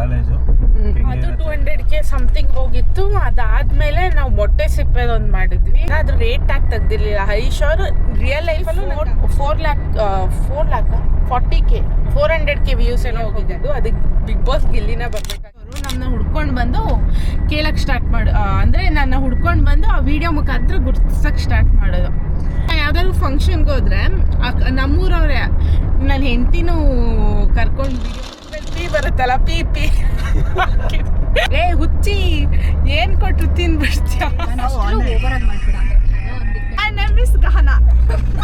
College. ಅದು 200K something ಹೋಗಿತ್ತು. ಅದಾದ್ಮೇಲೆ ನಾವು ಮೊಟ್ಟೆ ಸಿಪ್ಪೆದೊಂದು ಮಾಡಿದ್ವಿ. ಅದು ರೇಟ್ ಆಗಿ ತೆಗ್ದಿರ್ಲಿಲ್ಲ. ಹರೀಶ್ ಅವರು real ಲೈಫಲ್ಲೂ 4 lac 40K 400K views ಏನೋ ಹೋಗಿದ್ದು. ಅದಕ್ಕೆ ಬಿಗ್ ಬಾಸ್ ಗಿಲ್ಲಿನ ಬರ್ಬೇಕಾದ್ರು ನಮ್ಮನ್ನ ಹುಡ್ಕೊಂಡು ಬಂದು ಕೇಳಕ್ಕೆ ಸ್ಟಾರ್ಟ್ ಅಂದರೆ ನನ್ನ ಹುಡ್ಕೊಂಡು ಬಂದು ಆ ವಿಡಿಯೋ ಮುಖಾಂತರ ಗುರ್ತಿಸಕ್ಕೆ ಸ್ಟಾರ್ಟ್ ಮಾಡೋದು. ಯಾವ್ದಾದ್ರು ಫಂಕ್ಷನ್ಗೆ ಹೋದ್ರೆ ನಮ್ಮೂರವ್ರೆ ನನ್ನ ಹೆಂಡತಿನೂ ಕರ್ಕೊಂಡು ಪಿ ಬರುತ್ತಲ್ಲ ಪಿ ಪಿ ಏ ಹುಚ್ಚಿ ಏನ್ ಕೊಟ್ರು ತಿನ್ಬಿಡ್ತೀಯ. Name is Gahana.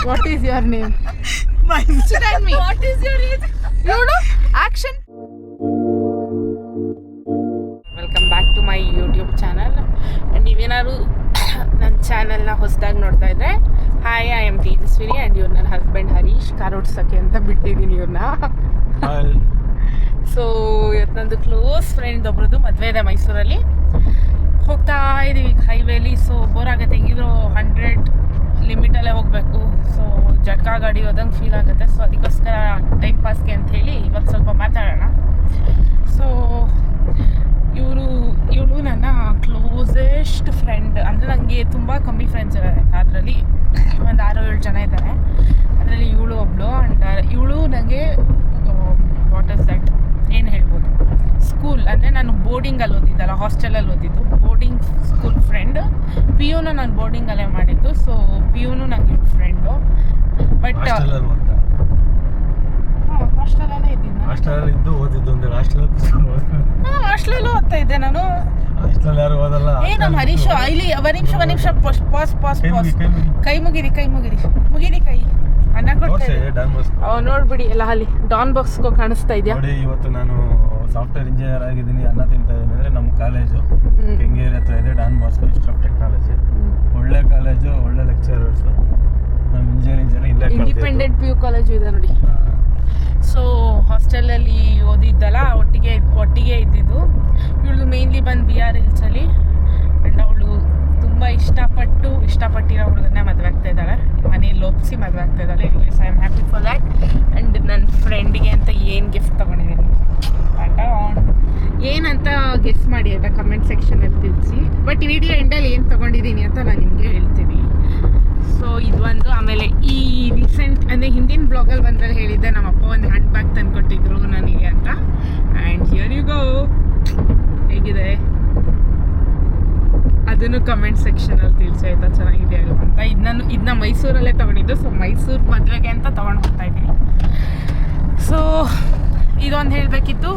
What is your name? What is your age? ನೋಡು action. Welcome back to my YouTube channel. ನೀವೇನಾದ್ರು ನನ್ನ ಚಾನಲ್ನ ಹೊಸದಾಗಿ ನೋಡ್ತಾ ಇದ್ರೆ hi, I am Tejaswini and ಇವ್ರು ನನ್ನ ಹಸ್ಬೆಂಡ್ ಹರೀಶ್. ಕಾರ್ ಓಡ್ಸೋಕ್ಕೆ ಅಂತ ಬಿಟ್ಟಿದ್ದೀನಿ ಇವ್ರನ್ನ. ಸೊ ಇವತ್ತು ನಂದು ಕ್ಲೋಸ್ ಫ್ರೆಂಡ್ ಒಬ್ರದ್ದು ಮದುವೆ ಇದೆ ಮೈಸೂರಲ್ಲಿ. ಹೋಗ್ತಾ ಇದ್ದೀವಿ ಹೈವೇಲಿ. ಸೊ ಬೋರ್ ಆಗುತ್ತೆ, ಹೆಂಗಿದ್ರು 100 ಲಿಮಿಟಲ್ಲೇ ಹೋಗಬೇಕು. ಸೊ ಜಟ್ಕಾ ಗಾಡಿ ಹೋದಂಗೆ ಫೀಲ್ ಆಗುತ್ತೆ. ಸೊ ಅದಕ್ಕೋಸ್ಕರ ಟೈಮ್ ಪಾಸ್ಗೆ ಅಂತ ಹೇಳಿ ಇವತ್ತು ಸ್ವಲ್ಪ ಮಾತಾಡೋಣ. ಸೊ ಇವಳು ನನ್ನ ಕ್ಲೋಸೆಸ್ಟ್ ಫ್ರೆಂಡ್. ಅಂದರೆ ನನಗೆ ತುಂಬ ಕಮ್ಮಿ ಫ್ರೆಂಡ್ಸ್ ಇದ್ದಾರೆ. ಅದರಲ್ಲಿ ಒಂದು 6-7 ಜನ ಇದ್ದಾರೆ. ಅದರಲ್ಲಿ ಇವಳು ಒಬ್ಬಳು. ಆ್ಯಂಡ್ ಇವಳು ನನಗೆ ವಾಟ್ ಇಸ್ ದಟ್ ಏನು ಹೇಳ್ಬೋದು, ಸ್ಕೂಲ್ ಅಂದರೆ ನಾನು ಬೋರ್ಡಿಂಗಲ್ಲಿ ಓದಿದ್ದಲ್ಲ, ಹಾಸ್ಟೆಲಲ್ಲಿ ಓದಿದ್ದು. Boarding school friend. ಪಿ ಯುನು ನಾನು ಬೋರ್ಡಿಂಗಲ್ಲೇ ಮಾಡಿದ್ದು. ಸೊ ಪಿ ಯುನು ನನಗೆ ಫ್ರೆಂಡು. ಬಟ್ ಹಾಸ್ಟೆಲಲ್ಲೇ ಇದ್ದೀನಿ. ಹಾಸ್ಟೆಲಲ್ಲಿದ್ದು ಓದಿದ್ದು ಅಂದರೆ ಹಾಸ್ಟೆಲಲ್ಲೂ ಓದ್ತಾ ಇದ್ದೆ ನಾನು. ಹಾಸ್ಟೆಲಲ್ಲಿ ಯಾರು ಓದಲ್ಲ. ನಮ್ಮ ಹರೀಶ್ ಇಲ್ಲಿ ಒಂದು ನಿಮಿಷ ಪಾಸ್ ಕೈ ಮುಗಿರಿ ಕೈ ಅನ್ನ ಕೊಡ್ತಾ ನೋಡ್ಬಿಡಿ ಎಲ್ಲ ಅಲ್ಲಿ ಡಾನ್ ಬಾಕ್ಸ್ಗೋ ಕಾಣಿಸ್ತಾ ಇದೆಯಾ ನೋಡಿ. ಇವತ್ತು ನಾನು ಸಾಫ್ಟ್ವೇರ್ ಇಂಜಿನಿಯರ್ ಆಗಿದ್ದೀನಿ. ಅನ್ನ ತಿಂತಾ ಇದ್ದೀನಿ ಅಂದರೆ ನಮ್ಮ ಕಾಲೇಜು ಕೆಂಗೇರಿ ಹತ್ರ ಇದೆ, Don Bosco institute of technology. ಒಳ್ಳೆ ಕಾಲೇಜು, ಒಳ್ಳೆ ಲೆಕ್ಚರರ್ಸು. ನಮ್ಮ ಇಂಜಿನಿಯರಿಂಗ್ ಇಲ್ಲೇ ಇಂಡಿಪೆಂಡೆಂಟ್ PU ಕಾಲೇಜು ಇದೆ ನೋಡಿ. ಸೊ ಹಾಸ್ಟೆಲಲ್ಲಿ ಓದಿದ್ದಲ್ಲ, ಒಟ್ಟಿಗೆ ಇದ್ದಿದ್ದು. ಇವಳು ಮೇನ್ಲಿ ಬಂದು BR ಹಿಲ್ಸಲ್ಲಿ. ಆ್ಯಂಡ್ ಅವಳು ತುಂಬ ಇಷ್ಟಪಟ್ಟಿರೋ ಹುಡುಗನ್ನೇ ಮದುವೆ ಆಗ್ತಾ ಇದ್ದಾಳೆ. ಮನೇಲಿ ಒಪ್ಪಿಸಿ ಮದುವೆ ಆಗ್ತಾ ಇದ್ದಾಳೆ. Anyways I am happy for that. And ನನ್ನ ಫ್ರೆಂಡಿಗೆ ಅಂತ ಏನು ಗಿಫ್ಟ್ ತೊಗೊಂಡಿದ್ದೀನಿ ಏನಂತ ಗೆಸ್ ಮಾಡಿ ಆಯಿತಾ, ಕಮೆಂಟ್ ಸೆಕ್ಷನಲ್ಲಿ ತಿಳಿಸಿ. ಬಟ್ ವಿಡಿಯೋ ಎಂಡಲ್ಲಿ ಏನು ತೊಗೊಂಡಿದ್ದೀನಿ ಅಂತ ನಾನು ನಿಮಗೆ ಹೇಳ್ತೀನಿ. ಸೊ ಇದು ಒಂದು. ಆಮೇಲೆ ಈ ರೀಸೆಂಟ್ ಅಂದರೆ ಹಿಂದಿನ ಬ್ಲಾಗಲ್ಲಿ ಬಂದ್ರಲ್ಲಿ ಹೇಳಿದ್ದೆ ನಮ್ಮ ಅಪ್ಪ ಒಂದು ಹ್ಯಾಂಡ್ ಬ್ಯಾಗ್ ತಂದುಕೊಟ್ಟಿದ್ರು ನನಗೆ ಅಂತ. And here you go. ಹೇಗಿದೆ ಅದನ್ನು ಕಮೆಂಟ್ ಸೆಕ್ಷನಲ್ಲಿ ತಿಳಿಸಿ ಆಯಿತಾ, ಚೆನ್ನಾಗಿದೆ ಅಲ್ವ ಅಂತ. ಇದನ್ನ ಮೈಸೂರಲ್ಲೇ ತೊಗೊಂಡಿದ್ದು. ಸೊ ಮೈಸೂರು ಮದುವೆಗೆ ಅಂತ ತೊಗೊಂಡು ಹೋಗ್ತಾ ಇದ್ದೀನಿ. ಸೊ ಇದೊಂದು ಹೇಳಬೇಕಿತ್ತು.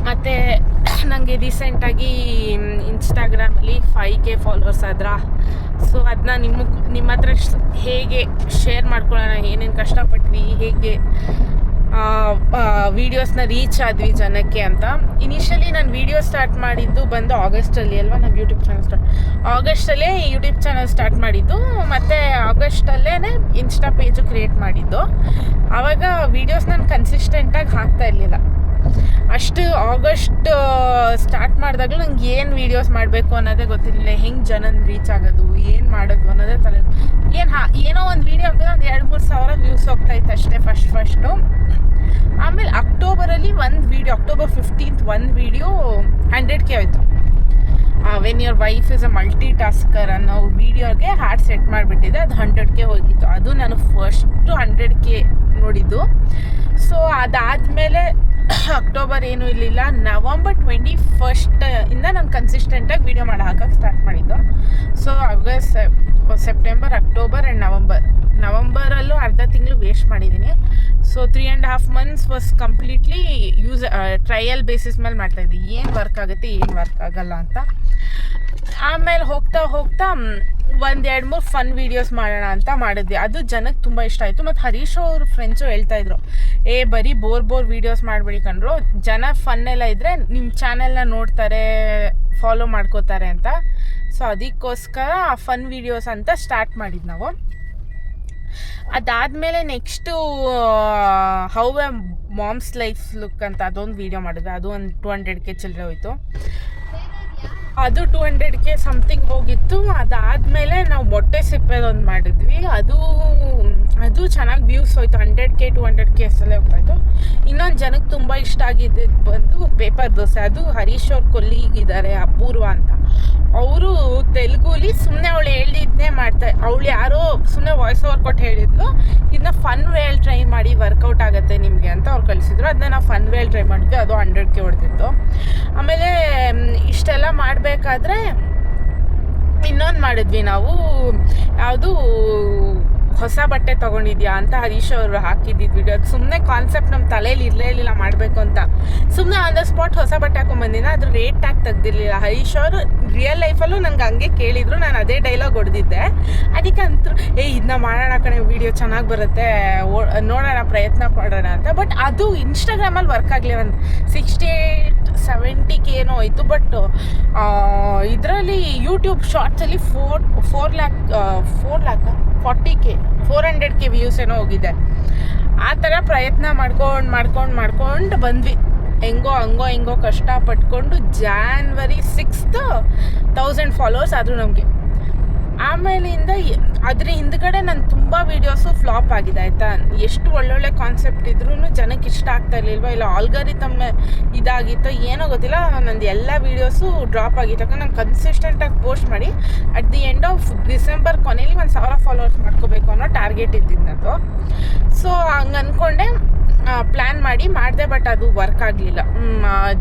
ಮತ್ತು ನನಗೆ ರೀಸೆಂಟಾಗಿ ಇನ್ಸ್ಟಾಗ್ರಾಮಲ್ಲಿ 5K ಫಾಲೋವರ್ಸ್ ಆದ್ರ. ಸೊ ಅದನ್ನ ನಿಮ್ಮ ಹತ್ರ ಹೇಗೆ ಶೇರ್ ಮಾಡ್ಕೊಳ್ಳೋಣ, ಏನೇನು ಕಷ್ಟಪಟ್ವಿ, ಹೇಗೆ ವೀಡಿಯೋಸ್ನ ರೀಚ್ ಆದ್ವಿ ಜನಕ್ಕೆ ಅಂತ. ಇನಿಷಿಯಲಿ ನಾನು ವೀಡಿಯೋ ಸ್ಟಾರ್ಟ್ ಮಾಡಿದ್ದು ಬಂದು ಆಗಸ್ಟಲ್ಲಿ ಅಲ್ವಾ. ನಮ್ಮ ಯೂಟ್ಯೂಬ್ ಚಾನಲ್ ಆಗಸ್ಟಲ್ಲೇ ಯೂಟ್ಯೂಬ್ ಚಾನಲ್ ಸ್ಟಾರ್ಟ್ ಮಾಡಿದ್ದು. ಮತ್ತು ಆಗಸ್ಟಲ್ಲೇ ಇನ್ಸ್ಟಾ ಪೇಜು ಕ್ರಿಯೇಟ್ ಮಾಡಿದ್ದು. ಆವಾಗ ವೀಡಿಯೋಸ್ ನಾನು ಕನ್ಸಿಸ್ಟೆಂಟಾಗಿ ಹಾಕ್ತಾ ಇರಲಿಲ್ಲ. ಅಷ್ಟು ಆಗಸ್ಟ್ ಸ್ಟಾರ್ಟ್ ಮಾಡಿದಾಗಲೂ ನಂಗೆ ಏನು ವೀಡಿಯೋಸ್ ಮಾಡಬೇಕು ಅನ್ನೋದೇ ಗೊತ್ತಿರಲಿಲ್ಲ. ಹೆಂಗೆ ಜನನ ರೀಚ್ ಆಗೋದು, ಏನು ಮಾಡೋದು ಅನ್ನೋದೇ ತಲೆ. ಏನೋ ಒಂದು ವೀಡಿಯೋ ಹಾಕಿದ್ರೆ ಒಂದು 2-3 ಸಾವಿರ ವ್ಯೂಸ್ ಹೋಗ್ತಾಯಿತ್ತು ಅಷ್ಟೇ ಫಸ್ಟು. ಆಮೇಲೆ ಅಕ್ಟೋಬರಲ್ಲಿ ಅಕ್ಟೋಬರ್ 15th ಒಂದು ವೀಡಿಯೋ 100K ಆಯಿತು. When your wife is a multi tasker ಅನ್ನೋ ವೀಡಿಯೋಗೆ ಹಾರ್ಟ್ ಸೆಟ್ ಮಾಡಿಬಿಟ್ಟಿದೆ. ಅದು 100K ಹೋಗಿತ್ತು. ಅದು ನಾನು ಫಸ್ಟು 100K ನೋಡಿದ್ದು. ಸೊ ಅದಾದಮೇಲೆ ಅಕ್ಟೋಬರ್ ಏನೂ ಇರಲಿಲ್ಲ. ನವಂಬರ್ 21st ಇಂದ ನಾನು ಕನ್ಸಿಸ್ಟೆಂಟಾಗಿ ವೀಡಿಯೋ ಹಾಕೋಕ್ಕೆ ಸ್ಟಾರ್ಟ್ ಮಾಡಿದ್ದು. So August, September, October and ನವಂಬರಲ್ಲೂ ಅರ್ಧ ತಿಂಗಳು ವೇಸ್ಟ್ ಮಾಡಿದ್ದೀನಿ. So 3.5 months was completely trial basis ಮೇಲೆ ಮಾಡ್ತಾಯಿದ್ದೆ. ಏನು ವರ್ಕ್ ಆಗುತ್ತೆ, ಏನು ವರ್ಕ್ ಆಗಲ್ಲ ಅಂತ. ಆಮೇಲೆ ಹೋಗ್ತಾ 1-2-3 ಫನ್ ವೀಡಿಯೋಸ್ ಮಾಡೋಣ ಅಂತ ಮಾಡಿದ್ವಿ. ಅದು ಜನಕ್ಕೆ ತುಂಬ ಇಷ್ಟ ಆಯಿತು. ಮತ್ತು ಹರೀಶ್ ಅವ್ರ ಫ್ರೆಂಡ್ಸು ಹೇಳ್ತಾಯಿದ್ರು, ಬರೀ ಬೋರ್ ವೀಡಿಯೋಸ್ ಮಾಡಬೇಡಿ ಕಂಡ್ರು, ಜನ ಫನ್ನೆಲ್ಲ ಇದ್ದರೆ ನಿಮ್ಮ ಚಾನೆಲ್ನ ನೋಡ್ತಾರೆ, ಫಾಲೋ ಮಾಡ್ಕೋತಾರೆ ಅಂತ. ಸೊ ಅದಕ್ಕೋಸ್ಕರ ಫನ್ ವೀಡಿಯೋಸ್ ಅಂತ ಸ್ಟಾರ್ಟ್ ಮಾಡಿದ್ದು ನಾವು. ಅದಾದಮೇಲೆ next how A moms life look ಅಂತ ಅದೊಂದು ವೀಡಿಯೋ ಮಾಡಿದ್ವಿ. ಅದು ಒಂದು 200K ಚಿಲ್ಲರೆ ಹೋಯಿತು. ಅದು 200K ಸಮಥಿಂಗ್ ಹೋಗಿತ್ತು. ಅದಾದಮೇಲೆ ನಾವು ಮೊಟ್ಟೆ ಸಿಪ್ಪೆದೊಂದು ಮಾಡಿದ್ವಿ. ಅದು ಚೆನ್ನಾಗಿ ವ್ಯೂಸ್ ಹೋಯ್ತು. 100K 200K ಅಷ್ಟಲ್ಲೇ ಹೋಗ್ತಾಯಿತ್ತು. ಇನ್ನೊಂದು ಜನಕ್ಕೆ ತುಂಬ ಇಷ್ಟ ಆಗಿದ್ದು ಬಂದು ಪೇಪರ್ ದೋಸೆ. ಅದು ಹರೀಶ್ ಅವ್ರ ಕೊಲ್ಲಿಗಿದ್ದಾರೆ, ಅಪೂರ್ವ ಅಂತ. ಅವರು ತೆಲುಗುಲಿ ಸುಮ್ಮನೆ ಅವಳು ಹೇಳಿದ್ನೇ ಅವಳು ಯಾರೋ ಸುಮ್ಮನೆ ವಾಯ್ಸ್ ಓವರ್ ಕೊಟ್ಟು ಹೇಳಿದ್ಲು, ಇದನ್ನ ಫನ್ ವೇಲ್ ಟ್ರೈ ಮಾಡಿ ವರ್ಕೌಟ್ ಆಗುತ್ತೆ ನಿಮಗೆ ಅಂತ ಅವ್ರು ಕಳಿಸಿದ್ರು. ಅದನ್ನ ನಾವು ಫನ್ ವೇಲ್ ಟ್ರೈ ಮಾಡಿದ್ವಿ. ಅದು 100K ಹೊಡೆದಿತ್ತು. ಆಮೇಲೆ ಇಷ್ಟೆಲ್ಲ ಮಾಡಬೇಕಾದ್ರೆ ಇನ್ನೊಂದು ಮಾಡಿದ್ವಿ ನಾವು, ಯಾವುದು ಹೊಸ ಬಟ್ಟೆ ತೊಗೊಂಡಿದ್ಯಾ ಅಂತ ಹರೀಶ್ ಅವರು ಹಾಕಿದ್ದಿದ್ದು ವಿಡಿಯೋ. ಅದು ಸುಮ್ಮನೆ ಕಾನ್ಸೆಪ್ಟ್ ನಮ್ಮ ತಲೆಯಲ್ಲಿ ಇರಲಿಲ್ಲ ಮಾಡಬೇಕು ಅಂತ. ಸುಮ್ಮನೆ ಆನ್ ದ ಸ್ಪಾಟ್ ಹೊಸ ಬಟ್ಟೆ ಹಾಕೊಂಡ್ಬಂದಿನ. ಅದ್ರ ರೇಟ್ ಟ್ಯಾಗ್ ತೆಗ್ದಿರಲಿಲ್ಲ. ಹರೀಶ್ ಅವರು ರಿಯಲ್ ಲೈಫಲ್ಲೂ ನಂಗೆ ಹಂಗೆ ಕೇಳಿದರು. ನಾನು ಅದೇ ಡೈಲಾಗ್ ಹೊಡೆದಿದ್ದೆ. ಅದಕ್ಕೆ ಅಂತೂ ಇದನ್ನ ಮಾಡೋಣ ಕಣೆ, ವಿಡಿಯೋ ಚೆನ್ನಾಗಿ ಬರುತ್ತೆ, ನೋಡೋಣ, ಪ್ರಯತ್ನ ಪಡೋಣ ಅಂತ. ಬಟ್ ಅದು ಇನ್ಸ್ಟಾಗ್ರಾಮಲ್ಲಿ ವರ್ಕ್ ಆಗಲಿ. ಒಂದು 68-70K ಏನೋ ಹೋಯ್ತು. ಬಟ್ ಇದರಲ್ಲಿ ಯೂಟ್ಯೂಬ್ ಶಾರ್ಟ್ಸಲ್ಲಿ 400K ವ್ಯೂಸ್ ಏನೋ ಹೋಗಿದೆ. ಆ ಥರ ಪ್ರಯತ್ನ ಮಾಡ್ಕೊಂಡು ಬಂದ್ವಿ. ಹೆಂಗೋ ಕಷ್ಟಪಟ್ಕೊಂಡು January 6th 1000 ಫಾಲೋವರ್ಸ್ ಆದರು ನಮಗೆ. ಆಮೇಲಿಂದ ಅದ್ರ ಹಿಂದ್ಗಡೆ ನನ್ನ ತುಂಬ ವೀಡಿಯೋಸು ಫ್ಲಾಪ್ ಆಗಿದೆ ಆಯಿತಾ. ಎಷ್ಟು ಒಳ್ಳೊಳ್ಳೆ ಕಾನ್ಸೆಪ್ಟ್ ಇದ್ರೂ ಜನಕ್ಕೆ ಇಷ್ಟ ಆಗ್ತಾ ಇರಲಿಲ್ವ, ಇಲ್ಲ ಆಲ್ಗಾರಿಥಮ್ ಇದಾಗಿತ್ತೋ ಏನೋ ಗೊತ್ತಿಲ್ಲ. ನಂದು ಎಲ್ಲ ವೀಡಿಯೋಸು ಡ್ರಾಪ್ ಆಗಿತ್ತು. ಯಾಕಂದ್ರೆ ನಾನು ಕನ್ಸಿಸ್ಟೆಂಟಾಗಿ ಪೋಸ್ಟ್ ಮಾಡಿ at the end of December ಕೊನೆಯಲ್ಲಿ 1000 ಫಾಲೋವರ್ಸ್ ಮಾಡ್ಕೋಬೇಕು ಅನ್ನೋ ಟಾರ್ಗೆಟ್ ಇದ್ದಿದ್ದು. ಸೊ ಹಂಗೆ ಅಂದ್ಕೊಂಡೆ, ಪ್ಲ್ಯಾನ್ ಮಾಡಿದೆ. ಬಟ್ ಅದು ವರ್ಕ್ ಆಗಲಿಲ್ಲ.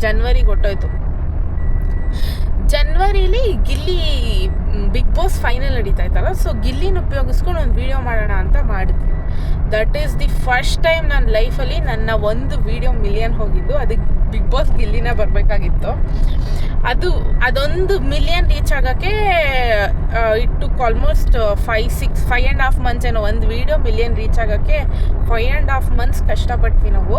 ಜನವರಿಗೆ ಹೊಟ್ಟೋಯ್ತು. ಜನವರಿಲಿ ಗಿಲ್ಲಿ ಬಿಗ್ ಬಾಸ್ ಫೈನಲ್ ನಡೀತಾ ಇತ್ತಲ್ಲ, ಸೊ ಗಿಲ್ಲಿನ ಉಪಯೋಗಿಸ್ಕೊಂಡು ಒಂದು ವೀಡಿಯೋ ಮಾಡೋಣ ಅಂತ ಮಾಡಿದ್ವಿ. That is the first time ನನ್ನ ಲೈಫಲ್ಲಿ ನನ್ನ ಒಂದು ವೀಡಿಯೋ ಮಿಲಿಯನ್ ಹೋಗಿದ್ದು. ಅದಕ್ಕೆ ಬಿಗ್ ಬಾಸ್ ಗಿಲ್ಲಿನೇ ಬರಬೇಕಾಗಿತ್ತು. ಅದೊಂದು ಮಿಲಿಯನ್ ರೀಚ್ ಆಗೋಕ್ಕೆ ಇಟ್ ಟುಕ್ ಆಲ್ಮೋಸ್ಟ್ 5.5 months ಏನೋ. ಒಂದು ವೀಡಿಯೋ ಮಿಲಿಯನ್ ರೀಚ್ ಆಗೋಕ್ಕೆ 5.5 months ಕಷ್ಟಪಟ್ವಿ ನಾವು.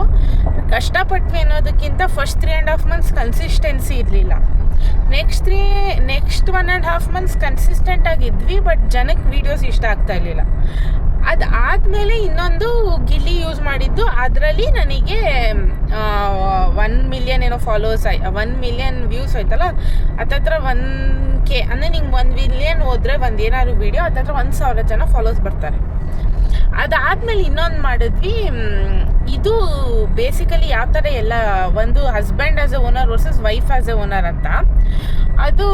ಕಷ್ಟಪಟ್ವಿ ಅನ್ನೋದಕ್ಕಿಂತ ಫಸ್ಟ್ 3.5 months ಕನ್ಸಿಸ್ಟೆನ್ಸಿ ಇರಲಿಲ್ಲ. ನೆಕ್ಸ್ಟ್ 1.5 months ಕನ್ಸಿಸ್ಟೆಂಟ್ ಆಗಿದ್ವಿ. ಬಟ್ ಜನಕ್ಕೆ ವೀಡಿಯೋಸ್ ಇಷ್ಟ ಆಗ್ತಾ ಇರಲಿಲ್ಲ. ಅದಾದಮೇಲೆ ಇನ್ನೊಂದು ಗಿಲ್ಲಿ ಯೂಸ್ ಮಾಡಿದ್ದು, ಅದರಲ್ಲಿ ನನಗೆ 1 million ಏನೋ ಫಾಲೋವರ್ಸ್ 1 million ವ್ಯೂಸ್ ಆಯ್ತಲ್ಲ. ಹತ್ತತ್ರ 1K ಅಂದರೆ ನಿಂಗೆ 1 million ಹೋದರೆ ಒಂದು ಏನಾದ್ರು ವೀಡಿಯೋ ಹತ್ತತ್ರ 1000 ಜನ ಫಾಲೋವರ್ಸ್ ಬರ್ತಾರೆ. ಅದಾದಮೇಲೆ ಇನ್ನೊಂದು ಮಾಡಿದ್ವಿ. ಇದು ಬೇಸಿಕಲಿ ಯಾವ ಥರ ಎಲ್ಲ ಒಂದು husband as A owner versus wife as A owner ಅಂತ. ಅದು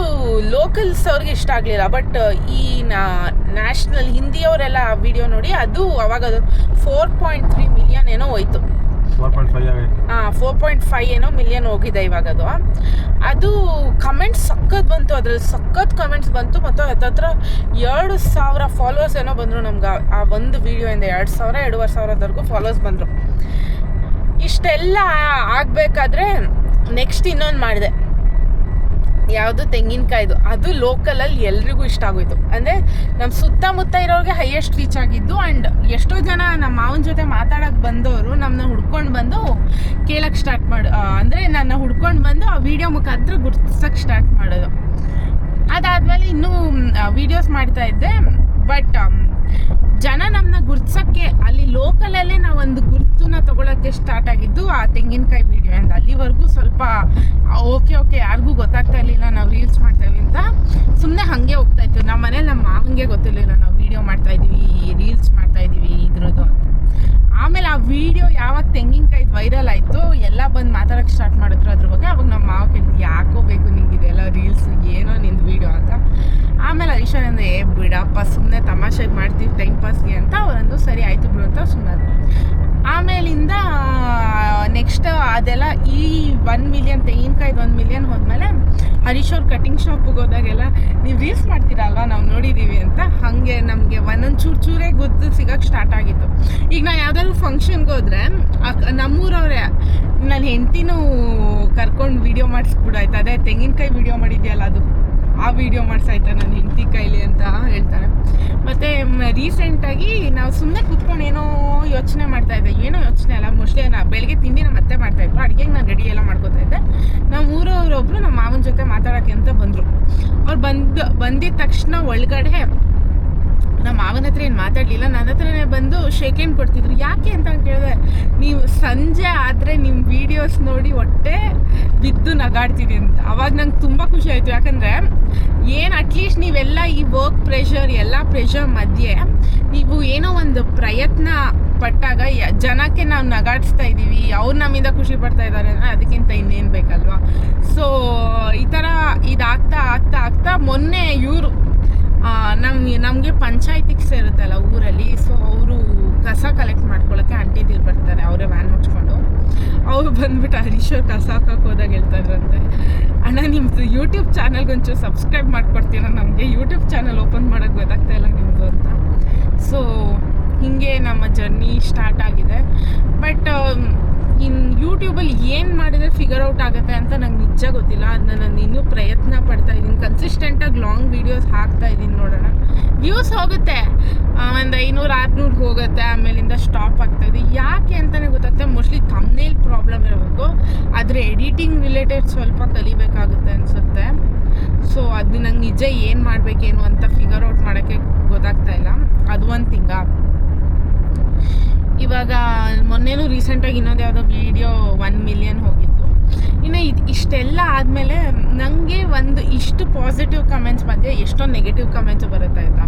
ಲೋಕಲ್ಸ್ ಅವ್ರಿಗೆ ಇಷ್ಟ ಆಗಲಿಲ್ಲ. ಬಟ್ ಈ ನ್ಯಾಷನಲ್ ಹಿಂದಿಯವರೆಲ್ಲ ಆ ವಿಡಿಯೋ ನೋಡಿ ಅದು ಅವಾಗ ಅದು 4.3 million ಏನೋ ಹೋಯ್ತು. 4.5 ಏನೋ ಮಿಲಿಯನ್ ಹೋಗಿದೆ ಇವಾಗ. ಅದು ಕಮೆಂಟ್ಸ್ ಸಖತ್ ಬಂತು. ಅದ್ರಲ್ಲಿ ಸಖತ್ ಕಮೆಂಟ್ಸ್ ಬಂತು. ಮತ್ತು ಹತ್ತತ್ರ 2,000 ಫಾಲೋವರ್ಸ್ ಏನೋ ಬಂದರು ನಮ್ಗೆ. ಆ ಒಂದು ವೀಡಿಯೋಯಿಂದ 2,000-2,500ವರೆಗೂ ಫಾಲೋವರ್ಸ್ ಬಂದರು. ಇಷ್ಟೆಲ್ಲ ಆಗಬೇಕಾದ್ರೆ ನೆಕ್ಸ್ಟ್ ಇನ್ನೊಂದು ಮಾಡಿದೆ. ಯಾವುದು, ತೆಂಗಿನಕಾಯ್ದು. ಅದು ಲೋಕಲಲ್ಲಿ ಎಲ್ರಿಗೂ ಇಷ್ಟ ಆಗೋಯ್ತು. ಅಂದರೆ ನಮ್ಮ ಸುತ್ತಮುತ್ತ ಇರೋರಿಗೆ ಹೈಯೆಸ್ಟ್ ರೀಚ್ ಆಗಿದ್ದು. ಆ್ಯಂಡ್ ಎಷ್ಟೋ ಜನ ನಮ್ಮ ಮಾವನ ಜೊತೆ ಮಾತಾಡೋಕ್ಕೆ ಬಂದವರು ನಮ್ಮನ್ನ ಹುಡ್ಕೊಂಡು ಬಂದು ಕೇಳೋಕ್ಕೆ ಸ್ಟಾರ್ಟ್ ಅಂದರೆ ನನ್ನ ಹುಡ್ಕೊಂಡು ಬಂದು ಆ ವಿಡಿಯೋ ಮುಖಾಂತರ ಗುರ್ತಿಸೋಕ್ಕೆ ಸ್ಟಾರ್ಟ್ ಮಾಡೋದು. ಅದಾದಮೇಲೆ ಇನ್ನೂ ವೀಡಿಯೋಸ್ ಮಾಡ್ತಾಯಿದ್ದೆ. ಬಟ್ ಜನ ನಮ್ಮನ್ನ ಗುರ್ತಿಸೋಕ್ಕೆ ಅಲ್ಲಿ ಲೋಕಲಲ್ಲೇ ನಾವೊಂದು ಗುರ್ತನ್ನ ತೊಗೊಳಕ್ಕೆ ಸ್ಟಾರ್ಟ್ ಆಗಿದ್ದು ಆ ತೆಂಗಿನಕಾಯಿ ವೀಡಿಯೋಯಿಂದ. ಅಲ್ಲಿವರೆಗೂ ಸ್ವಲ್ಪ ಓಕೆ ಯಾರಿಗೂ ಗೊತ್ತಾಗ್ತಾ ಇರಲಿಲ್ಲ ನಾವು ರೀಲ್ಸ್ ಮಾಡ್ತಾಯಿದ್ವಿ ಅಂತ. ಸುಮ್ಮನೆ ಹಾಗೆ ಹೋಗ್ತಾಯಿತ್ತು. ನಮ್ಮ ಮನೇಲಿ ನಮ್ಮ ಮಾವಂಗೆ ಗೊತ್ತಿರಲಿಲ್ಲ ನಾವು ವೀಡಿಯೋ ಮಾಡ್ತಾಯಿದ್ದೀವಿ, ರೀಲ್ಸ್ ಮಾಡ್ತಾಯಿದ್ದೀವಿ ಇದ್ರದ್ದು ಅಂತ. ಆಮೇಲೆ ಆ ವಿಡಿಯೋ ಯಾವಾಗ ತೆಂಗಿನಕಾಯಿ ವೈರಲ್ ಆಯಿತು, ಎಲ್ಲ ಬಂದು ಮಾತಾಡೋಕ್ಕೆ ಸ್ಟಾರ್ಟ್ ಮಾಡಿದ್ರು ಅದ್ರ ಬಗ್ಗೆ. ಅವಾಗ ನಮ್ಮ ಮಾವ ಕೇಳಿದ್ರು, ಯಾಕೋ ಬೇಕು ನಿಂಗೆ ಇದೆಲ್ಲ ರೀಲ್ಸ್, ಏನೋ ನಿಂದು ವೀಡಿಯೋ ಅಂತ. ಆಮೇಲೆ ಹರೀಶ್ ಅಂದರೆ ಬಿಡಪ್ಪ ಸುಮ್ಮನೆ ತಮಾಷೆಗೆ ಮಾಡ್ತೀವಿ ಟೈಮ್ ಪಾಸ್ಗೆ ಅಂತ. ಅವರಂದು ಸರಿ ಆಯಿತು ಬಿಡು ಅಂತ ಸುಮ್ಮನೆ. ಆಮೇಲಿಂದ ನೆಕ್ಸ್ಟ್ ಅದೆಲ್ಲ ಈ 1 million ತೆಂಗಿನಕಾಯ್ದು 1 million ಹೋದ್ಮೇಲೆ ಹರೀಶ್ ಅವ್ರ ಕಟಿಂಗ್ ಶಾಪಿಗೆ ಹೋದಾಗೆಲ್ಲ ನೀವು ರೀಲ್ಸ್ ಮಾಡ್ತೀರಲ್ವ ನಾವು ನೋಡಿದ್ದೀವಿ ಅಂತ. ಹಾಗೆ ನಮಗೆ ಒಂದೊಂದು ಚೂರೇ ಗೊತ್ತು ಸಿಗೋಕ್ಕೆ ಸ್ಟಾರ್ಟ್ ಆಗಿತ್ತು. ಈಗ ನಾನು ಯಾವುದಾದ್ರು ಫಂಕ್ಷನ್ಗೆ ಹೋದರೆ ನಮ್ಮೂರವ್ರೆ ನನ್ನ ಹೆಂಡ್ತಿನೂ ಕರ್ಕೊಂಡು ವೀಡಿಯೋ ಮಾಡಿಸ್ಬಿಡು ಆಯ್ತು. ಅದೇ ತೆಂಗಿನಕಾಯಿ ವೀಡಿಯೋ ಮಾಡಿದ್ಯಲ್ಲ ಅದು, ಆ ವಿಡಿಯೋ ಮಾಡ್ಸಾಯ್ತಾ ನನ್ನ ಹೆಂಡತಿ ಕೈಲಿ ಅಂತ ಹೇಳ್ತಾರೆ. ಮತ್ತು ರೀಸೆಂಟಾಗಿ ನಾವು ಸುಮ್ಮನೆ ಕೂತ್ಕೊಂಡು ಏನೋ ಯೋಚನೆ ಮಾಡ್ತಾಯಿದ್ದೆ. ಏನೋ ಯೋಚನೆ ಅಲ್ಲ, ಮೋಸ್ಟ್ಲಿ ಬೆಳಗ್ಗೆ ತಿಂಡಿ ನಮ್ಮ ಅತ್ತೆ ಮಾಡ್ತಾಯಿದ್ರು. ಅಡುಗೆಗೆ ನಾನು ರೆಡಿ ಎಲ್ಲ ಮಾಡ್ಕೋತಾ ಇದ್ದೆ. ನಮ್ಮ ಊರವರೊಬ್ಬರು ನಮ್ಮ ಮಾವನ ಜೊತೆ ಮಾತಾಡೋಕ್ಕೆ ಅಂತ ಬಂದರು. ಅವ್ರು ಬಂದಿದ್ದ ತಕ್ಷಣ ಒಳಗಡೆ ನಮ್ಮ ಮಾವನ ಹತ್ರ ಏನು ಮಾತಾಡಲಿಲ್ಲ, ನನ್ನ ಹತ್ರನೇ ಬಂದು ಶೇಕ್ ಹ್ಯಾಂಡ್ ಕೊಡ್ತಿದ್ರು. ಯಾಕೆ ಅಂತ ಕೇಳಿದೆ, ನೀವು ಸಂಜೆ ಆದರೆ ನಿಮ್ಮ ವೀಡಿಯೋಸ್ ನೋಡಿ ಹೊಟ್ಟೆ ಬಿದ್ದು ನಗಾಡ್ತಿದ್ದೀನಿ ಅಂತ. ಅವಾಗ ನಂಗೆ ತುಂಬ ಖುಷಿ ಆಯಿತು. ಯಾಕಂದರೆ ಏನು ಅಟ್ಲೀಸ್ಟ್ ನೀವೆಲ್ಲ ಈ ವರ್ಕ್ ಪ್ರೆಷರ್ ಎಲ್ಲ ಪ್ರೆಷರ್ ಮಧ್ಯೆ ನೀವು ಏನೋ ಒಂದು ಪ್ರಯತ್ನ ಪಟ್ಟಾಗ ಜನಕ್ಕೆ ನಾವು ನಗಾಡಿಸ್ತಾ ಇದ್ದೀವಿ, ಅವ್ರು ನಮ್ಮಿಂದ ಖುಷಿ ಪಡ್ತಾ ಇದ್ದಾರೆ ಅಂದರೆ ಅದಕ್ಕಿಂತ ಇನ್ನೇನು ಬೇಕಲ್ವಾ. ಸೊ ಈ ಥರ ಇದಾಗ್ತಾ ಆಗ್ತಾ ಆಗ್ತಾ ಮೊನ್ನೆ ಇವರು ನಮಗೆ ಪಂಚಾಯತಿಗೆ ಸೇರುತ್ತಲ್ಲ ಊರಲ್ಲಿ, ಸೊ ಅವರು ಕಸ ಕಲೆಕ್ಟ್ ಮಾಡ್ಕೊಳ್ಳೋಕ್ಕೆ ಆಂಟಿದಿರು ಬರ್ತಾರೆ, ಅವರೇ ವ್ಯಾನ್ ಹೊಚ್ಕೊಂಡು. ಅವ್ರು ಬಂದ್ಬಿಟ್ಟು ಹರೀಶ್ ಕಸ ಹಾಕಕ್ಕೆ ಹೋದಾಗ ಹೇಳ್ತಾಯಿದ್ರಂತೆ, ಅಣ್ಣ ನಿಮ್ಮದು ಯೂಟ್ಯೂಬ್ ಚಾನಲ್ಗೆ ಒಂಚೂರು ಸಬ್ಸ್ಕ್ರೈಬ್ ಮಾಡ್ಕೊಡ್ತೀರ, ನಮಗೆ ಯೂಟ್ಯೂಬ್ ಚಾನಲ್ ಓಪನ್ ಮಾಡೋಕ್ಕೆ ಗೊತ್ತಾಗ್ತಾ ಇಲ್ಲ ನಿಮ್ಮದು ಅಂತ. ಸೊ ಹೀಗೆ ನಮ್ಮ ಜರ್ನಿ ಸ್ಟಾರ್ಟ್ ಆಗಿದೆ. ಬಟ್ ಇನ್ನು ಯೂಟ್ಯೂಬಲ್ಲಿ ಏನು ಮಾಡಿದರೆ ಫಿಗರ್ ಔಟ್ ಆಗುತ್ತೆ ಅಂತ ನಂಗೆ ನಿಜ ಗೊತ್ತಿಲ್ಲ. ಅದನ್ನ ನಾನು ಇನ್ನೂ ಪ್ರಯತ್ನ ಪಡ್ತಾ ಇದ್ದೀನಿ, ಕನ್ಸಿಸ್ಟೆಂಟಾಗಿ ಲಾಂಗ್ ವೀಡಿಯೋಸ್ ಹಾಕ್ತಾ ಇದ್ದೀನಿ. ನೋಡೋಣ, ವ್ಯೂಸ್ ಹೋಗುತ್ತೆ, ಒಂದು 500-600 ಹೋಗುತ್ತೆ, ಆಮೇಲಿಂದ ಸ್ಟಾಪ್ ಆಗ್ತಾಯಿದೆ. ಯಾಕೆ ಅಂತಲೇ ಗೊತ್ತಾಗ್ತದೆ. ಮೋಸ್ಟ್ಲಿ ಥಂಬ್ನೇಲ್ ಪ್ರಾಬ್ಲಮ್ ಇರಬೇಕು, ಆದರೆ ಎಡಿಟಿಂಗ್ ರಿಲೇಟೆಡ್ ಸ್ವಲ್ಪ ಕಲಿಬೇಕಾಗುತ್ತೆ ಅನಿಸುತ್ತೆ. ಸೊ ಅದು ನಂಗೆ ನಿಜ ಏನು ಮಾಡಬೇಕೇನು ಅಂತ ಫಿಗರ್ ಔಟ್ ಮಾಡೋಕ್ಕೆ ಗೊತ್ತಾಗ್ತಾ ಇಲ್ಲ. ಅದು ಒಂದು ತಿಂಗ. ಇವಾಗ ಮೊನ್ನೆನೂ ರೀಸೆಂಟಾಗಿ ಇನ್ನೊಂದು ಯಾವುದೋ ವೀಡಿಯೋ 1 ಮಿಲಿಯನ್ ಹೋಗಿತ್ತು. ಇನ್ನು ಇಷ್ಟೆಲ್ಲ ಆದಮೇಲೆ ನನಗೆ ಒಂದು ಇಷ್ಟು ಪಾಸಿಟಿವ್ ಕಮೆಂಟ್ಸ್ ಮಧ್ಯೆ ಎಷ್ಟೊಂದು ನೆಗೆಟಿವ್ ಕಮೆಂಟ್ಸು ಬರುತ್ತೆ ಆಯಿತಾ.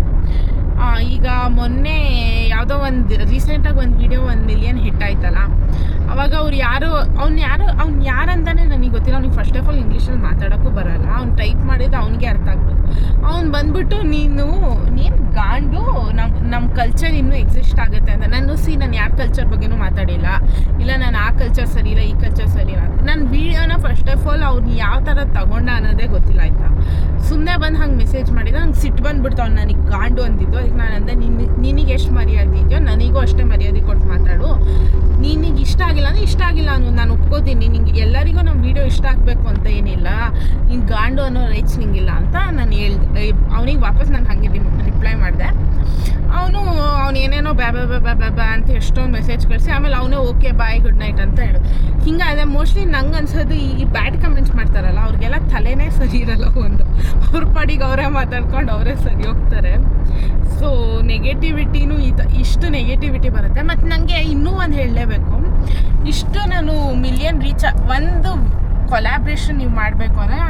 ಈಗ ಮೊನ್ನೆ ಯಾವುದೋ ಒಂದು ರೀಸೆಂಟಾಗಿ ಒಂದು ವೀಡಿಯೋ 1 ಮಿಲಿಯನ್ ಹಿಟ್ ಆಯ್ತಲ್ಲ, ಅವಾಗ ಅವ್ರು ಅವ್ನು ಯಾರಂತಾನೆ ನನಗೆ ಗೊತ್ತಿಲ್ಲ. ಅವ್ನಿಗೆ ಫಸ್ಟ್ ಆಫ್ ಆಲ್ ಇಂಗ್ಲೀಷಲ್ಲಿ ಮಾತಾಡೋಕ್ಕೂ ಬರೋಲ್ಲ, ಅವ್ನು ಟೈಪ್ ಮಾಡಿದ್ದು ಅವ್ನಿಗೆ ಅರ್ಥ ಆಗ್ಬೋದು. ಅವ್ನು ಬಂದ್ಬಿಟ್ಟು ನೀನು ಗಾಂಡು ನಮ್ಮ ಕಲ್ಚರ್ ಇನ್ನೂ ಎಕ್ಸಿಸ್ಟ್ ಆಗುತ್ತೆ ಅಂತ. ನಾನು ಯಾರ ಕಲ್ಚರ್ ಬಗ್ಗೆನೂ ಮಾತಾಡಿಲ್ಲ, ಇಲ್ಲ ನಾನು ಆ ಕಲ್ಚರ್ ಸರಿ ಇಲ್ಲ, ಈ ಕಲ್ಚರ್ ಸರಿ ಇಲ್ಲ ಅಂತ. ನನ್ನ ವೀಡಿಯೋನ ಫಸ್ಟ್ ಆಫ್ ಆಲ್ ಅವ್ನು ಯಾವ ಥರ ತಗೊಂಡ ಅನ್ನೋದೇ ಗೊತ್ತಿಲ್ಲ ಆಯಿತಾ. ಸುಮ್ಮನೆ ಬಂದು ಹಂಗೆ ಮೆಸೇಜ್ ಮಾಡಿದ, ನಂಗೆ ಸಿಟ್ಟು ಬಂದುಬಿಡ್ತು. ಅವ್ನು ನನಗೆ ಗಾಂಡು ಅಂದಿದ್ದು. ಅದಕ್ಕೆ ನಾನು ಅಂದೆ, ನಿನಗೆ ಎಷ್ಟು ಮರ್ಯಾದೆ ಇದೆಯೋ ನನಗೂ ಅಷ್ಟೇ ಮರ್ಯಾದೆ ಕೊಟ್ಟು ಮಾತಾಡು. ನಿನಗೆ ಇಷ್ಟ ಆಗಿಲ್ಲ ಅಂದರೆ ಇಷ್ಟ ಆಗಿಲ್ಲ ನಾನು ಒಪ್ಕೋತೀನಿ. ನಿಂಗೆ ಎಲ್ಲರಿಗೂ ನಮ್ಮ ವೀಡಿಯೋ ಇಷ್ಟ ಆಗಬೇಕು ಅಂತ ಏನಿಲ್ಲ, ನಿಂಗೆ ಗಾಂಡು ಅನ್ನೋ ರೈಟ್ಸ್ ನಿಂಗಿಲ್ಲ ಅಂತ ನಾನು ಹೇಳ್ದೆ. ಅವನಿಗೆ ವಾಪಸ್ ನಾನು ಹಾಗೆ ರಿಪ್ಲೈ ಮಾಡಿದೆ. ಅವನು ಏನೇನೋ ಬ್ಯಾ ಅಂತ ಎಷ್ಟೊಂದು ಮೆಸೇಜ್ ಕಳಿಸಿ ಆಮೇಲೆ ಅವನೇ ಓಕೆ ಬಾಯ್ ಗುಡ್ ನೈಟ್ ಅಂತ ಹೇಳು. ಹಿಂಗಾದ್ರೆ ಮೋಸ್ಟ್ಲಿ ನಂಗೆ ಅನ್ಸೋದು ಈ ಬ್ಯಾಡ್ ಕಮೆಂಟ್ಸ್ ಮಾಡ್ತಾರಲ್ಲ ಅವ್ರಿಗೆಲ್ಲ ತಲೆನೇ ಸರಿ ಇರಲ್ಲ. ಒಂದು ಅವ್ರ ಪಾಡಿಗೆ ಅವರೇ ಮಾತಾಡ್ಕೊಂಡು ಅವರೇ ಸರಿ ಹೋಗ್ತಾರೆ. ಸೊ ನೆಗೆಟಿವಿಟಿನೂ ಇಷ್ಟು ನೆಗೆಟಿವಿಟಿ ಬರುತ್ತೆ. ಮತ್ತು ನನಗೆ ಇನ್ನೂ ಒಂದು ಹೇಳಲೇಬೇಕು, ಇಷ್ಟು ನಾನು ಮಿಲಿಯನ್ ರೀಚ್ ಒಂದು ಕೊಲ್ಯಾಬ್ರೇಷನ್ ನೀವು ಮಾಡಬೇಕು ಅಂದರೆ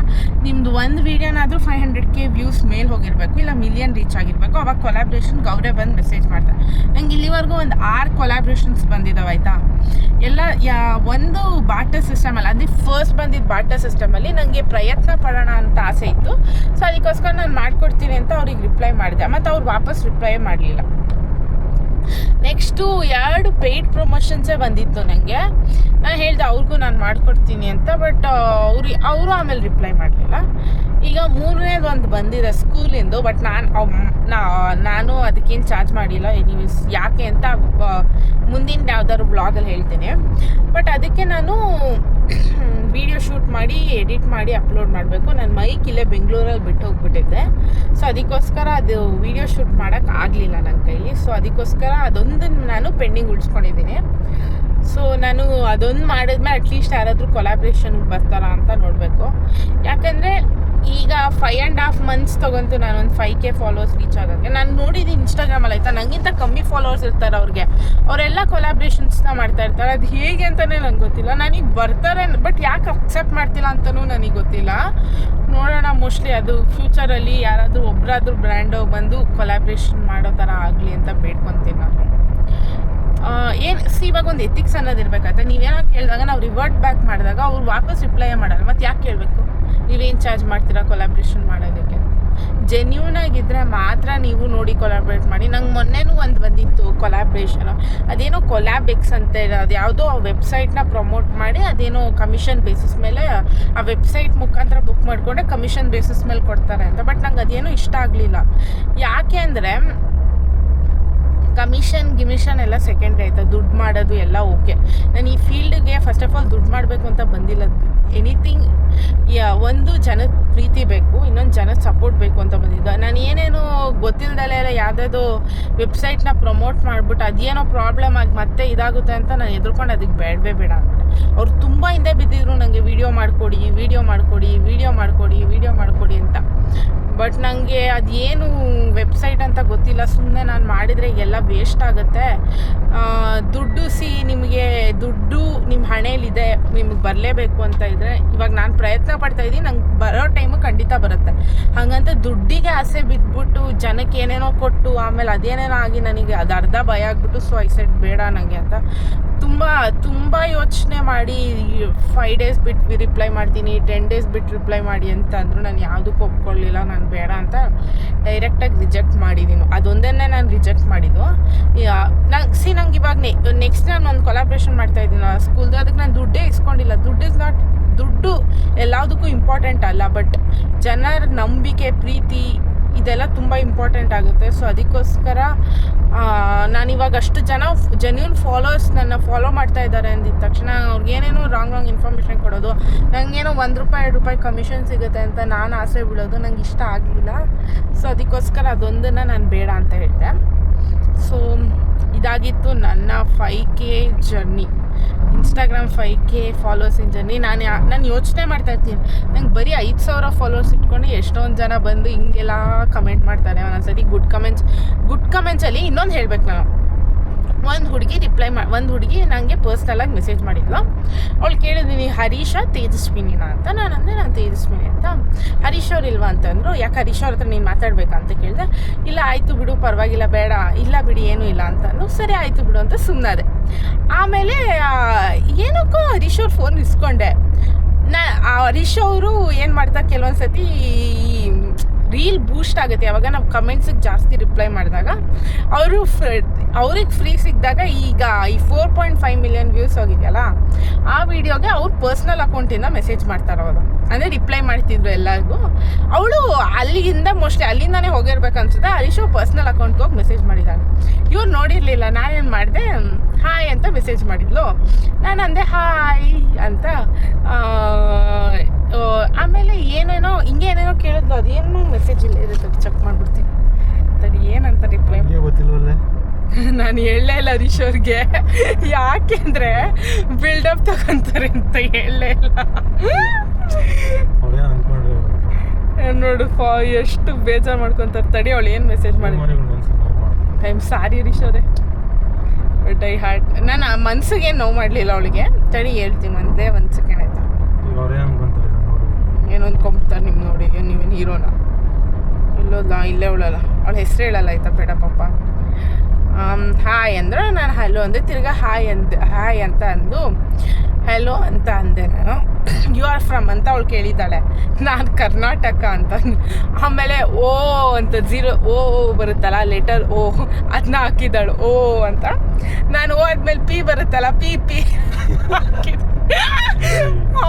ನಿಮ್ಮದು ಒಂದು ವೀಡಿಯೋನಾದರೂ 500K ವ್ಯೂಸ್ ಮೇಲೆ ಹೋಗಿರಬೇಕು, ಇಲ್ಲ ಮಿಲಿಯನ್ ರೀಚ್ ಆಗಿರಬೇಕು. ಅವಾಗ ಕೊಲ್ಯಾಬ್ರೇಷನ್ಗೆ ಅವರೇ ಬಂದು ಮೆಸೇಜ್ ಮಾಡ್ತಾರೆ. ನಂಗೆ ಇಲ್ಲಿವರೆಗೂ ಒಂದು 6 ಕೊಲ್ಯಾಬ್ರೇಷನ್ಸ್ ಬಂದಿದ್ದಾವೆ ಆಯಿತಾ. ಎಲ್ಲ ಒಂದು ಬಾಟರ್ ಸಿಸ್ಟಮಲ್ಲಿ, ಅಂದರೆ ಫಸ್ಟ್ ಬಂದಿದ್ದು ಬಾಟರ್ ಸಿಸ್ಟಮಲ್ಲಿ ನನಗೆ ಪ್ರಯತ್ನ ಪಡೋಣ ಅಂತ ಆಸೆ ಇತ್ತು. ಸೊ ಅದಕ್ಕೋಸ್ಕರ ನಾನು ಮಾಡಿಕೊಡ್ತೀನಿ ಅಂತ ಅವ್ರಿಗೆ ರಿಪ್ಲೈ ಮಾಡಿದೆ. ಮತ್ತು ಅವ್ರು ವಾಪಸ್ ರಿಪ್ಲೈ ಮಾಡಲಿಲ್ಲ. ನೆಕ್ಸ್ಟು 2 ಪೇಯ್ಡ್ ಪ್ರಮೋಷನ್ಸೇ ಬಂದಿತ್ತು ನನಗೆ. ನಾನು ಹೇಳಿದೆ ಅವ್ರಿಗೂ ನಾನು ಮಾಡಿಕೊಡ್ತೀನಿ ಅಂತ, ಬಟ್ ಅವರು ಆಮೇಲೆ ರಿಪ್ಲೈ ಮಾಡಲಿಲ್ಲ. ಈಗ 3ನೇದು ಒಂದು ಬಂದಿದೆ ಸ್ಕೂಲಿಂದು, ಬಟ್ ನಾನು ಅದಕ್ಕೇನು ಚಾರ್ಜ್ ಮಾಡಿಲ್ಲ. ಎನಿವೇಸ್ ಯಾಕೆ ಅಂತ ಮುಂದಿನ ಯಾವ್ದಾದ್ರು ಬ್ಲಾಗಲ್ಲಿ ಹೇಳ್ತೀನಿ. ಬಟ್ ಅದಕ್ಕೆ ನಾನು ವೀಡಿಯೋ ಶೂಟ್ ಮಾಡಿ ಎಡಿಟ್ ಮಾಡಿ ಅಪ್ಲೋಡ್ ಮಾಡಬೇಕು. ನನ್ನ ಮೈಕ್ ಇಲ್ಲೇ ಬೆಂಗಳೂರಲ್ಲಿ ಬಿಟ್ಟು ಹೋಗ್ಬಿಟ್ಟಿದ್ದೆ. ಸೊ ಅದಕ್ಕೋಸ್ಕರ ಅದು ವೀಡಿಯೋ ಶೂಟ್ ಮಾಡೋಕ್ಕೆ ಆಗಲಿಲ್ಲ ನನ್ನ ಕೈಲಿ. ಸೊ ಅದಕ್ಕೋಸ್ಕರ ಅದೊಂದನ್ನು ನಾನು ಪೆಂಡಿಂಗ್ ಉಳಿಸ್ಕೊಂಡಿದ್ದೀನಿ. ಸೊ ನಾನು ಅದೊಂದು ಮಾಡಿದ್ಮೇಲೆ ಅಟ್ಲೀಸ್ಟ್ ಯಾರಾದರೂ ಕೊಲಾಬ್ರೇಷನ್ಗೆ ಬರ್ತಾರಾ ಅಂತ ನೋಡಬೇಕು. ಯಾಕಂದರೆ ಈಗ 5.5 months ತೊಗೊಂತು ನಾನೊಂದು 5K ಫಾಲೋವರ್ಸ್ ರೀಚ್ ಆಗೋಕ್ಕೆ. ನಾನು ನೋಡಿದ್ದೀನಿ ಇನ್ಸ್ಟಾಗ್ರಾಮಲ್ಲಿ ಆಯಿತಾ, ನನಗಿಂತ ಕಮ್ಮಿ ಫಾಲೋವರ್ಸ್ ಇರ್ತಾರೆ ಅವ್ರಿಗೆ, ಅವರೆಲ್ಲ ಕೊಲಾಬ್ರೇಷನ್ಸ್ನ ಮಾಡ್ತಾ ಇರ್ತಾರೆ. ಅದು ಹೇಗೆ ಅಂತಲೇ ನಂಗೆ ಗೊತ್ತಿಲ್ಲ. ನನಗೆ ಬರ್ತಾರೆ, ಬಟ್ ಯಾಕೆ ಅಕ್ಸೆಪ್ಟ್ ಮಾಡ್ತಿಲ್ಲ ಅಂತಲೂ ನನಗೆ ಗೊತ್ತಿಲ್ಲ. ನೋಡೋಣ, ಮೋಸ್ಟ್ಲಿ ಅದು ಫ್ಯೂಚರಲ್ಲಿ ಯಾರಾದರೂ ಒಬ್ಬರಾದ್ರೂ ಬ್ರ್ಯಾಂಡು ಬಂದು ಕೊಲಾಬ್ರೇಷನ್ ಮಾಡೋ ಥರ ಆಗಲಿ ಅಂತ ಬೇಡ್ಕೊತೀನಿ ನಾನು. ಇವಾಗ ಒಂದು ಎಥಿಕ್ಸ್ ಅನ್ನೋದು ಇರಬೇಕಾಯ್ತಾ. ನೀವೇನೋ ಕೇಳಿದಾಗ ನಾವು ರಿವರ್ಟ್ ಬ್ಯಾಕ್ ಮಾಡಿದಾಗ ಅವ್ರು ವಾಪಸ್ ರಿಪ್ಲೈ ಮಾಡಲ್ಲ. ಮತ್ತು ಯಾಕೆ ಕೇಳಬೇಕು, ನೀವೇನು ಚಾರ್ಜ್ ಮಾಡ್ತೀರಾ ಕೊಲಾಬ್ರೇಷನ್ ಮಾಡೋದಕ್ಕೆ? ಜೆನ್ಯೂನ್ ಆಗಿದ್ದರೆ ಮಾತ್ರ ನೀವು ನೋಡಿ ಕೊಲಾಬ್ರೇಟ್ ಮಾಡಿ. ನಂಗೆ ಮೊನ್ನೆನೂ ಒಂದು ಬಂದಿತ್ತು ಕೊಲಾಬ್ರೇಷನು, ಅದೇನೋ ಕೊಲ್ಯಾಬ್ ಎಕ್ಸ್ ಅಂತ ಅದು ಯಾವುದೋ ಆ ವೆಬ್ಸೈಟ್ನ ಪ್ರಮೋಟ್ ಮಾಡಿ ಅದೇನೋ ಕಮಿಷನ್ ಬೇಸಿಸ್ ಮೇಲೆ ಆ ವೆಬ್ಸೈಟ್ ಮುಖಾಂತರ ಬುಕ್ ಮಾಡಿಕೊಂಡ್ರೆ ಕಮಿಷನ್ ಬೇಸಿಸ್ ಮೇಲೆ ಕೊಡ್ತಾರೆ ಅಂತ. ಬಟ್ ನಂಗೆ ಅದೇನೋ ಇಷ್ಟ ಆಗಲಿಲ್ಲ. ಯಾಕೆ ಅಂದರೆ ಗಿಮಿಷನ್ ಎಲ್ಲ ಸೆಕೆಂಡ್ರಿ ಆಯಿತಾ, ದುಡ್ಡು ಮಾಡೋದು ಎಲ್ಲ ಓಕೆ. ನಾನು ಈ ಫೀಲ್ಡ್ಗೆ ಫಸ್ಟ್ ಆಫ್ ಆಲ್ ದುಡ್ಡು ಮಾಡಬೇಕು ಅಂತ ಬಂದಿಲ್ಲ. ಎನಿಥಿಂಗ್ ಒಂದು ಜನದ ಪ್ರೀತಿ ಬೇಕು, ಇನ್ನೊಂದು ಜನದ ಸಪೋರ್ಟ್ ಬೇಕು ಅಂತ ಬಂದಿದ್ದ. ನಾನು ಏನೇನೋ ಗೊತ್ತಿಲ್ಲದಲ್ಲೇ ಯಾವುದಾದ್ರು ವೆಬ್ಸೈಟ್ನ ಪ್ರಮೋಟ್ ಮಾಡಿಬಿಟ್ಟು ಅದೇನೋ ಪ್ರಾಬ್ಲಮ್ ಆಗಿ ಮತ್ತೆ ಇದಾಗುತ್ತೆ ಅಂತ ನಾನು ಎದುರ್ಕೊಂಡು ಅದಕ್ಕೆ ಬೇಡ ಅಂದ್ಬಿಟ್ಟೆ. ಅವ್ರು ತುಂಬ ಹಿಂದೆ ಬಿದ್ದಿದ್ರು ನನಗೆ ವೀಡಿಯೋ ಮಾಡಿಕೊಡಿ ಅಂತ. ಬಟ್ ನನಗೆ ಅದೇನು ವೆಬ್ಸೈಟ್ ಅಂತ ಗೊತ್ತಿಲ್ಲ. ಸುಮ್ಮನೆ ನಾನು ಮಾಡಿದರೆ ಎಲ್ಲ ವೇಸ್ಟ್ ಆಗುತ್ತೆ. ದುಡ್ಡು ನಿಮಗೆ ದುಡ್ಡು ನಿಮ್ಮ ಹಣೆಯಲ್ಲಿದೆ, ನಿಮಗೆ ಬರಲೇಬೇಕು ಅಂತ ಇದ್ದರೆ, ಇವಾಗ ನಾನು ಪ್ರಯತ್ನ ಪಡ್ತಾಯಿದ್ದೀನಿ, ನಂಗೆ ಬರೋ ಟೈಮು ಖಂಡಿತ ಬರುತ್ತೆ. ಹಾಗಂತ ದುಡ್ಡಿಗೆ ಆಸೆ ಬಿದ್ದುಬಿಟ್ಟು ಜನಕ್ಕೆ ಏನೇನೋ ಕೊಟ್ಟು ಆಮೇಲೆ ಅದೇನೇನೋ ಆಗಿ ನನಗೆ ಅದು ಅರ್ಧ ಭಯ ಆಗಿಬಿಟ್ಟು ಸೊ ಐ ಸೆಡ್ ಬೇಡ ನನಗೆ ಅಂತ ತುಂಬ ಯೋಚನೆ ಮಾಡಿ 5 days ಬಿಟ್ಟು ರಿಪ್ಲೈ ಮಾಡ್ತೀನಿ, 10 days ಬಿಟ್ಟು ರಿಪ್ಲೈ ಮಾಡಿ ಅಂತ ಅಂದರು. ನಾನು ಯಾವುದಕ್ಕೂ ಒಪ್ಕೊಳ್ಳಿಲ್ಲ, ನಾನು ಬೇಡ ಅಂತ ಡೈರೆಕ್ಟಾಗಿ ರಿಜೆಕ್ಟ್ ಮಾಡಿದ್ದೀನಿ. ಅದೊಂದೇ ನಾನು ರಿಜೆಕ್ಟ್ ಮಾಡಿದ್ದು. ನಂಗೆ ಇವಾಗ ನೆಕ್ಸ್ಟ್ ನಾನು ಒಂದು ಕೊಲಾಬ್ರೇಷನ್ ಮಾಡ್ತಾಯಿದ್ದೀನಿ ಸ್ಕೂಲ್ದು. ಅದಕ್ಕೆ ನಾನು ದುಡ್ಡೇ ಇಸ್ಕೊಂಡಿಲ್ಲ. ದುಡ್ಡು ಎಲ್ಲದಕ್ಕೂ ಇಂಪಾರ್ಟೆಂಟ್ ಅಲ್ಲ, ಬಟ್ ಜನರ ನಂಬಿಕೆ, ಪ್ರೀತಿ ಇದೆಲ್ಲ ತುಂಬ ಇಂಪಾರ್ಟೆಂಟ್ ಆಗುತ್ತೆ. ಸೊ ಅದಕ್ಕೋಸ್ಕರ ನಾನಿವಾಗ ಅಷ್ಟು ಜನ ಜೆನ್ಯೂನ್ ಫಾಲೋವರ್ಸ್ ನನ್ನ ಫಾಲೋ ಮಾಡ್ತಾ ಇದ್ದಾರೆ ಅಂದಿದ ತಕ್ಷಣ ಅವ್ರಿಗೇನೇನೋ ರಾಂಗ್ ಇನ್ಫಾರ್ಮೇಷನ್ ಕೊಡೋದು, ನನಗೇನೋ ₹1-2 ಕಮಿಷನ್ ಸಿಗುತ್ತೆ ಅಂತ ನಾನು ಆಸೆ ಬೀಳೋದು ನಂಗೆ ಇಷ್ಟ ಆಗಲಿಲ್ಲ. ಸೊ ಅದಕ್ಕೋಸ್ಕರ ಅದೊಂದನ್ನು ನಾನು ಬೇಡ ಅಂತ ಹೇಳಿದೆ. ಸೊ ಇದಾಗಿತ್ತು ನನ್ನ 5K journey, Instagram 5K ಫಾಲೋವರ್ಸಿನ journey. ನಾನು ಯೋಚನೆ ಮಾಡ್ತಾಯಿರ್ತೀನಿ, ನಂಗೆ ಬರೀ 5,000 ಫಾಲೋವರ್ಸ್ ಇಟ್ಕೊಂಡು ಎಷ್ಟೊಂದು ಜನ ಬಂದು ಹಿಂಗೆಲ್ಲ ಕಮೆಂಟ್ ಮಾಡ್ತಾರೆ. ಒಂದೊಂದ್ಸರಿ ಗುಡ್ ಕಮೆಂಟ್ಸಲ್ಲಿ ಇನ್ನೊಂದು ಹೇಳ್ಬೇಕು, ನಾನು ಒಂದು ಹುಡುಗಿ ನನಗೆ ಪರ್ಸ್ನಲಾಗಿ ಮೆಸೇಜ್ ಮಾಡಿದ್ಲು. ಅವಳು ಕೇಳಿದ್ದೀನಿ ಹರೀಶಾ ತೇಜಸ್ವಿನಿನ ಅಂತ. ನಾನು ತೇಜಸ್ವಿನಿ ಅಂತ. ಹರೀಶ್ ಅವ್ರು ಇಲ್ವಾ ಅಂತಂದರು. ಯಾಕೆ ಹರೀಶ್ ಅವ್ರ ಹತ್ರ ನೀನು ಮಾತಾಡ್ಬೇಕಾ ಅಂತ ಕೇಳಿದೆ. ಇಲ್ಲ ಆಯಿತು ಬಿಡು ಪರವಾಗಿಲ್ಲ ಬೇಡ, ಇಲ್ಲ ಬಿಡಿ ಏನೂ ಇಲ್ಲ ಅಂತಂದು. ಸರಿ ಆಯಿತು ಬಿಡು ಅಂತ ಸುಮ್ಮನಾದೆ. ಆಮೇಲೆ ಏನಕ್ಕೋ ಹರೀಶ್ ಅವ್ರ ಫೋನ್ ಇಸ್ಕೊಂಡೆ. ಹರೀಶ್ ಅವರು ಏನು ಮಾಡ್ತಾರೆ, ಕೆಲವೊಂದು ಸತಿ ರೀಲ್ ಬೂಸ್ಟ್ ಆಗುತ್ತೆ ಯಾವಾಗ ನಾವು ಕಮೆಂಟ್ಸಿಗೆ ಜಾಸ್ತಿ ರಿಪ್ಲೈ ಮಾಡಿದಾಗ. ಅವ್ರಿಗೆ ಫ್ರೀ ಸಿಕ್ಕಿದಾಗ ಈಗ ಈ 4.5 million ವ್ಯೂಸ್ ಹೋಗಿದೆಯಲ್ಲ, ಆ ವಿಡಿಯೋಗೆ ಅವ್ರು ಪರ್ಸ್ನಲ್ ಅಕೌಂಟಿಂದ ಮೆಸೇಜ್ ಮಾಡ್ತಾರೆ. ಅವರು ಅಂದರೆ ರಿಪ್ಲೈ ಮಾಡ್ತಿದ್ರು ಎಲ್ಲರಿಗೂ. ಅವಳು ಅಲ್ಲಿಂದನೇ ಹೋಗಿರ್ಬೇಕು ಅನ್ಸುತ್ತೆ. ಹರೀಶ್ ಪರ್ಸ್ನಲ್ ಅಕೌಂಟ್ಗೆ ಹೋಗಿ ಮೆಸೇಜ್ ಮಾಡಿದ್ದಾರೆ. ಇವ್ರು ನೋಡಿರಲಿಲ್ಲ. ನಾನೇನು ಮಾಡಿದೆ, ಹಾಯ್ ಅಂತ ಮೆಸೇಜ್ ಮಾಡಿದ್ಲು. ನಾನು ಅಂದೆ ಹಾಯ್ ಅಂತ. ಆಮೇಲೆ ಏನೇನೋ ಕೇಳಿದ್ಲು. ಅದೇನೋ ಮೆಸೇಜ್ ಇಲ್ಲ ಇರುತ್ತೆ, ಚೆಕ್ ಮಾಡಿಬಿಡ್ತೀನಿ ತಡಿ ಏನಂತ ರಿಪ್ಲೈ ಗೊತ್ತಿಲ್ವಲ್ಲ. ನಾನು ಹೇಳಲೇ ಇಲ್ಲ ಹರೀಶ್ ಅವ್ರಿಗೆ, ಯಾಕೆಂದರೆ ಬಿಲ್ಡಪ್ ತಗೊಂತಾರೆ ಅಂತ ಹೇಳಲೇ ಇಲ್ಲ. ನೋಡು ಎಷ್ಟು ಬೇಜಾರು ಮಾಡ್ಕೊತಾರೆ. ತಡಿ ಅವಳು ಏನು ಮೆಸೇಜ್ ಮಾಡಿ, ಸಾರಿ ಹರೀಶ್ ಅವರೇ, ಬಟ್ ಐ ಹಾರ್ಟ್ ನಾನು ಮನ್ಸಿಗೆ ನೋವು ಮಾಡಲಿಲ್ಲ ಅವಳಿಗೆ. ತಡಿ ಹೇಳ್ತೀನಿ ಒಂದು ಸೆಕೆಂಡ್ ಆಯ್ತಾ. ಏನೋ ಅಂದ್ಕೊಂಬಿಡ್ತಾರೆ ನಿಮ್ಮ ನೋಡಿ, ನೀವೇನು ಹೀರೋನ ಇಲ್ಲೋಲ್ಲ, ಇಲ್ಲೇ ಅವಳಲ್ಲ, ಅವಳ ಹೆಸರು ಹೇಳಲ್ಲ ಆಯ್ತಾ, ಬೇಡ ಪಾಪ. ಹಾಯ್ ಅಂದ್ರೆ ನಾನು ಹಲೋ ಅಂದೆ, ತಿರ್ಗಾ ಹಾಯ್ ಅಂತ ಅಂದು ಹೆಲೋ ಅಂತ ಅಂದೆ ನಾನು. ಯು ಆರ್ ಫ್ರಮ್ ಅಂತ ಅವಳು ಕೇಳಿದ್ದಾಳೆ. ನಾನು ಕರ್ನಾಟಕ ಅಂತ. ಆಮೇಲೆ ಓ ಅಂತ 0 ಓ ಬರುತ್ತಲ್ಲ ಲೆಟರ್ ಓ, ಅದನ್ನ ಹಾಕಿದ್ದಾಳು ಓ ಅಂತ. ನಾನು ಓ ಆದ್ಮೇಲೆ ಪಿ ಬರುತ್ತಲ್ಲ ಪಿ ಹಾಕಿದ್ದೆ.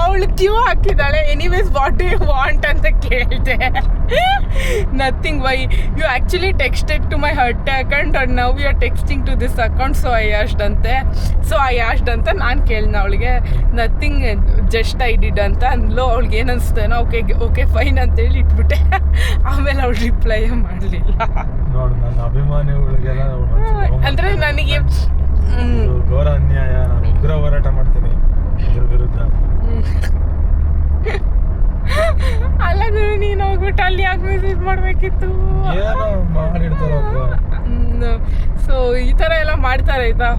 ಅವಳು ಕ್ಯೂ ಹಾಕಿದ್ದಾಳೆ. Anyways what do you want ಅಂತ ಕೇಳಿದೆ. Nothing, why you actually texted to my hurt account and now you are texting to this account so I asked ಅಂತ ನಾನು ಕೇಳಿದೆ ಅವಳಿಗೆ. ನಥಿಂಗ್, ಜಸ್ಟ್ ಐ ಡಿಡ್ ಅಂತ ಅಂದ್ಲು. ಅವ್ಳಿಗೆ ಏನು ಅನಿಸ್ತೇನೋ ಓಕೆ ಫೈನ್ ಅಂತೇಳಿ ಇಟ್ಬಿಟ್ಟೆ. ಆಮೇಲೆ ಅವಳು ರಿಪ್ಲೈ ಮಾಡಲಿಲ್ಲ. ಅಂದರೆ ನನಗೆ ಘೋರ ಅನ್ಯಾಯ, ನಾನು ಉಗ್ರ ಹೋರಾಟ ಮಾಡ್ತೀನಿ ಇದ್ರ ವಿರುದ್ಧ. ಅಲ್ಲ ಗುರು, ನೀನು ಹೋಗ್ಬಿಟ್ಟು ಅಲ್ಲಿ ಯಾಕೆ ಮೆಸೇಜ್ ಮಾಡಬೇಕಿತ್ತು? ಸೊ ಈ ಥರ ಎಲ್ಲ ಮಾಡ್ತಾರೆ ಆಯ್ತಾ.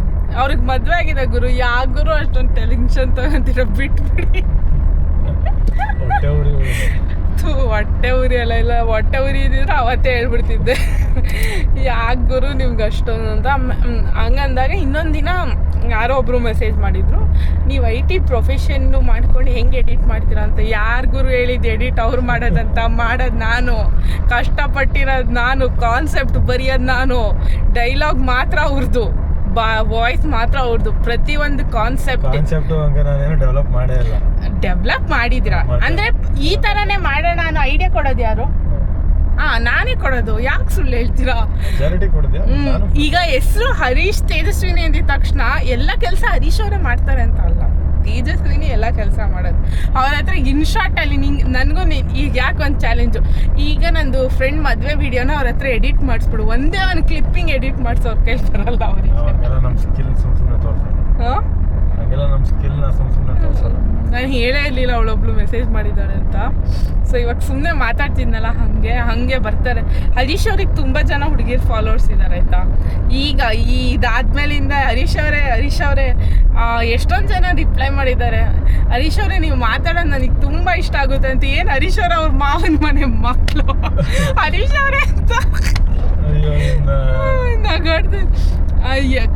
ಅವ್ರಿಗೆ ಮದುವೆ ಆಗಿದೆ ಗುರು, ಯಾವ ಗುರು ಅಷ್ಟೊಂದು ಟೆನ್ಷನ್ ತಗೊಂತೀರ, ಬಿಟ್ಬಿಡಿ. ಹೊಟ್ಟೆ ಉರಿ ಇಲ್ಲ ಹೊಟ್ಟೆ ಉರಿ ಇದ್ದಿದ್ರೆ ಅವತ್ತೇ ಹೇಳ್ಬಿಡ್ತಿದ್ದೆ. ಯಾಕೆ ಗುರು ನಿಮ್ಗೆ ಅಷ್ಟೊಂದು ಅಂತ. ಹಂಗಂದಾಗ ಇನ್ನೊಂದು ದಿನ ಯಾರೋ ಒಬ್ಬರು ಮೆಸೇಜ್ ಮಾಡಿದರು, ನೀವು IT ಪ್ರೊಫೆಷನ್ನು ಮಾಡ್ಕೊಂಡು ಹೆಂಗೆ ಎಡಿಟ್ ಮಾಡ್ತೀರಾ ಅಂತ. ಯಾರು ಗುರು ಹೇಳಿದ್ದು ಎಡಿಟ್ ಅವ್ರು ಮಾಡೋದಂತ? ಮಾಡೋದು ನಾನು, ಕಷ್ಟಪಟ್ಟಿರೋದು ನಾನು, ಕಾನ್ಸೆಪ್ಟ್ ಬರೆಯೋದು ನಾನು, ಡೈಲಾಗ್ ಮಾತ್ರ ಅವ್ರದ್ದು, ವಾಯ್ಸ್ ಮಾತ್ರ ಅವ್ರದ್ದು. ಪ್ರತಿಯೊಂದು ಕಾನ್ಸೆಪ್ಟ್ ಡೆವಲಪ್ ಮಾಡಿದಿರಾ ಅಂದರೆ ಈ ಥರನೇ ಮಾಡೋಣ ಅನ್ನೋ ಐಡಿಯಾ ಕೊಡೋದು ಯಾರು? ನಾನೇ ಕೊಡೋದು. ಯಾಕೆ ಸುಳ್ಳು ಹೇಳ್ತೀರಾ? ಈಗ ಹೆಸರು ಹರೀಶ್ ತೇಜಸ್ವಿನಿ ಅಂದಿದ ತಕ್ಷಣ ಎಲ್ಲ ಕೆಲಸ ಹರೀಶ್ ಅವರೇ ಮಾಡ್ತಾರೆ ಅಂತ ಅಲ್ಲ, ತೇಜಸ್ವಿನಿ ಎಲ್ಲ ಕೆಲಸ ಮಾಡೋದು. ಅವ್ರ ಹತ್ರ ಇನ್ಶಾರ್ಟಲ್ಲಿ ನನಗೂ ಈಗ ಯಾಕೆ ಒಂದು ಚಾಲೆಂಜು, ಈಗ ನಂದು ಫ್ರೆಂಡ್ ಮದುವೆ ವಿಡಿಯೋನ ಅವ್ರ ಹತ್ರ ಎಡಿಟ್ ಮಾಡಿಸ್ಬಿಡು, ಒಂದೇ ಒಂದು ಕ್ಲಿಪ್ಪಿಂಗ್ ಎಡಿಟ್ ಮಾಡಿಸೋರು ಕೇಳ್ತಾರಲ್ಲ ಅವ್ರಿಗೆ. ನಾನು ಹೇಳೇ ಇರಲಿಲ್ಲ ಅವಳೊಬ್ಳು ಮೆಸೇಜ್ ಮಾಡಿದ್ದಾಳೆ ಅಂತ. ಸೊ ಇವಾಗ ಸುಮ್ಮನೆ ಮಾತಾಡ್ತಿದ್ನಲ್ಲ ಹಾಗೆ ಬರ್ತಾರೆ. ಹರೀಶ್ ಅವ್ರಿಗೆ ತುಂಬ ಜನ ಹುಡುಗಿರ್ ಫಾಲೋವರ್ಸ್ ಇದ್ದಾರೆ ಆಯಿತಾ. ಈಗ ಇದಾದ್ಮೇಲಿಂದ ಹರೀಶ್ ಅವರೇ ಎಷ್ಟೊಂದು ಜನ ರಿಪ್ಲೈ ಮಾಡಿದ್ದಾರೆ, ಹರೀಶ್ ಅವರೇ ನೀವು ಮಾತಾಡೋದು ನನಗೆ ತುಂಬ ಇಷ್ಟ ಆಗುತ್ತೆ ಅಂತ. ಏನು ಹರೀಶ್ ಅವ್ರ ಮಾವನ ಮನೆ ಮಕ್ಕಳು ಹರೀಶ್ ಅವರೇ ಅಂತ ನಗಾಡ್ದು